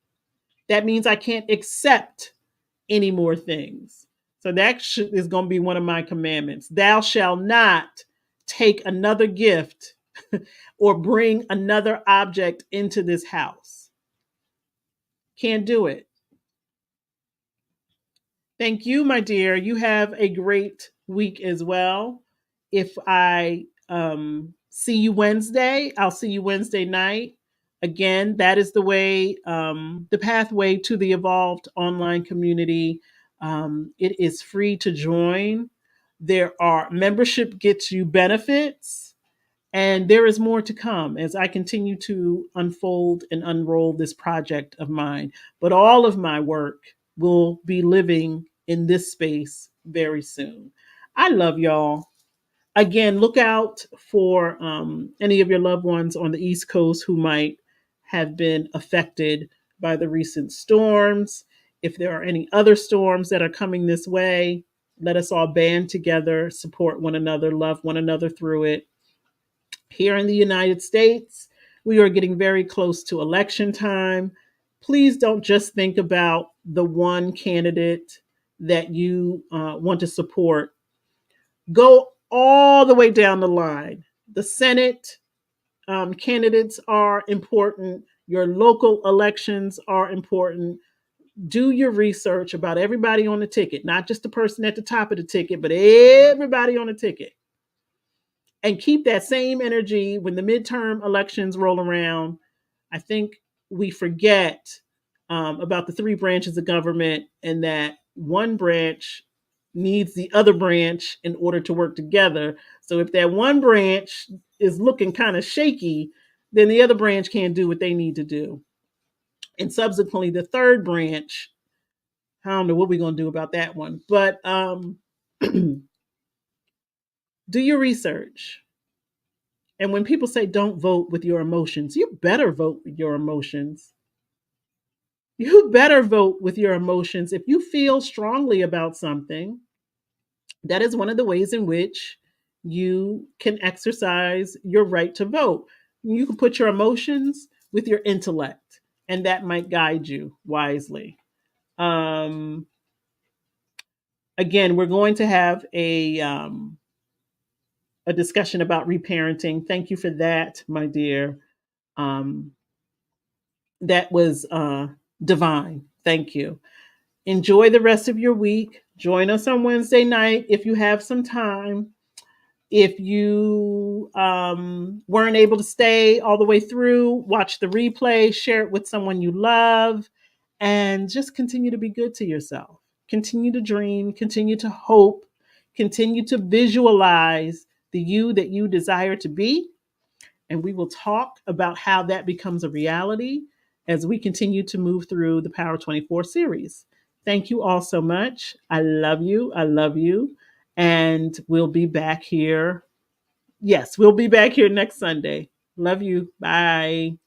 That means I can't accept any more things. So that is going to be one of my commandments. Thou shalt not take another gift or bring another object into this house. Can't do it. Thank you, my dear. You have a great week as well. If I see you Wednesday, I'll see you Wednesday night. Again, that is the pathway to the evolved online community. It is free to join. There are membership gets you benefits, and there is more to come as I continue to unfold and unroll this project of mine. But all of my work will be living in this space very soon. I love y'all. Again, look out for any of your loved ones on the East Coast who might have been affected by the recent storms. If there are any other storms that are coming this way, let us all band together, support one another, love one another through it. Here in the United States, we are getting very close to election time. Please don't just think about the one candidate that you want to support. Go all the way down the line. The Senate candidates are important. Your local elections are important. Do your research about everybody on the ticket, not just the person at the top of the ticket, but everybody on the ticket. And keep that same energy when the midterm elections roll around. I think we forget about the three branches of government and that one branch needs the other branch in order to work together. So if that one branch is looking kind of shaky, then the other branch can't do what they need to do. And subsequently, the third branch, I don't know what we're going to do about that one, but do your research. And when people say don't vote with your emotions, you better vote with your emotions. You better vote with your emotions. If you feel strongly about something, that is one of the ways in which you can exercise your right to vote. You can put your emotions with your intellect, and that might guide you wisely. Um, Again, we're going to have a discussion about reparenting. Thank you for that, my dear. Um, that was divine. Thank you. Enjoy the rest of your week. Join us on Wednesday night if you have some time. If you weren't able to stay all the way through, watch the replay, share it with someone you love, and just continue to be good to yourself. Continue to dream, continue to hope, continue to visualize the you that you desire to be, and we will talk about how that becomes a reality as we continue to move through the Power 24 series. Thank you all so much. I love you. I love you. And we'll be back here. Yes, we'll be back here next Sunday. Love you. Bye.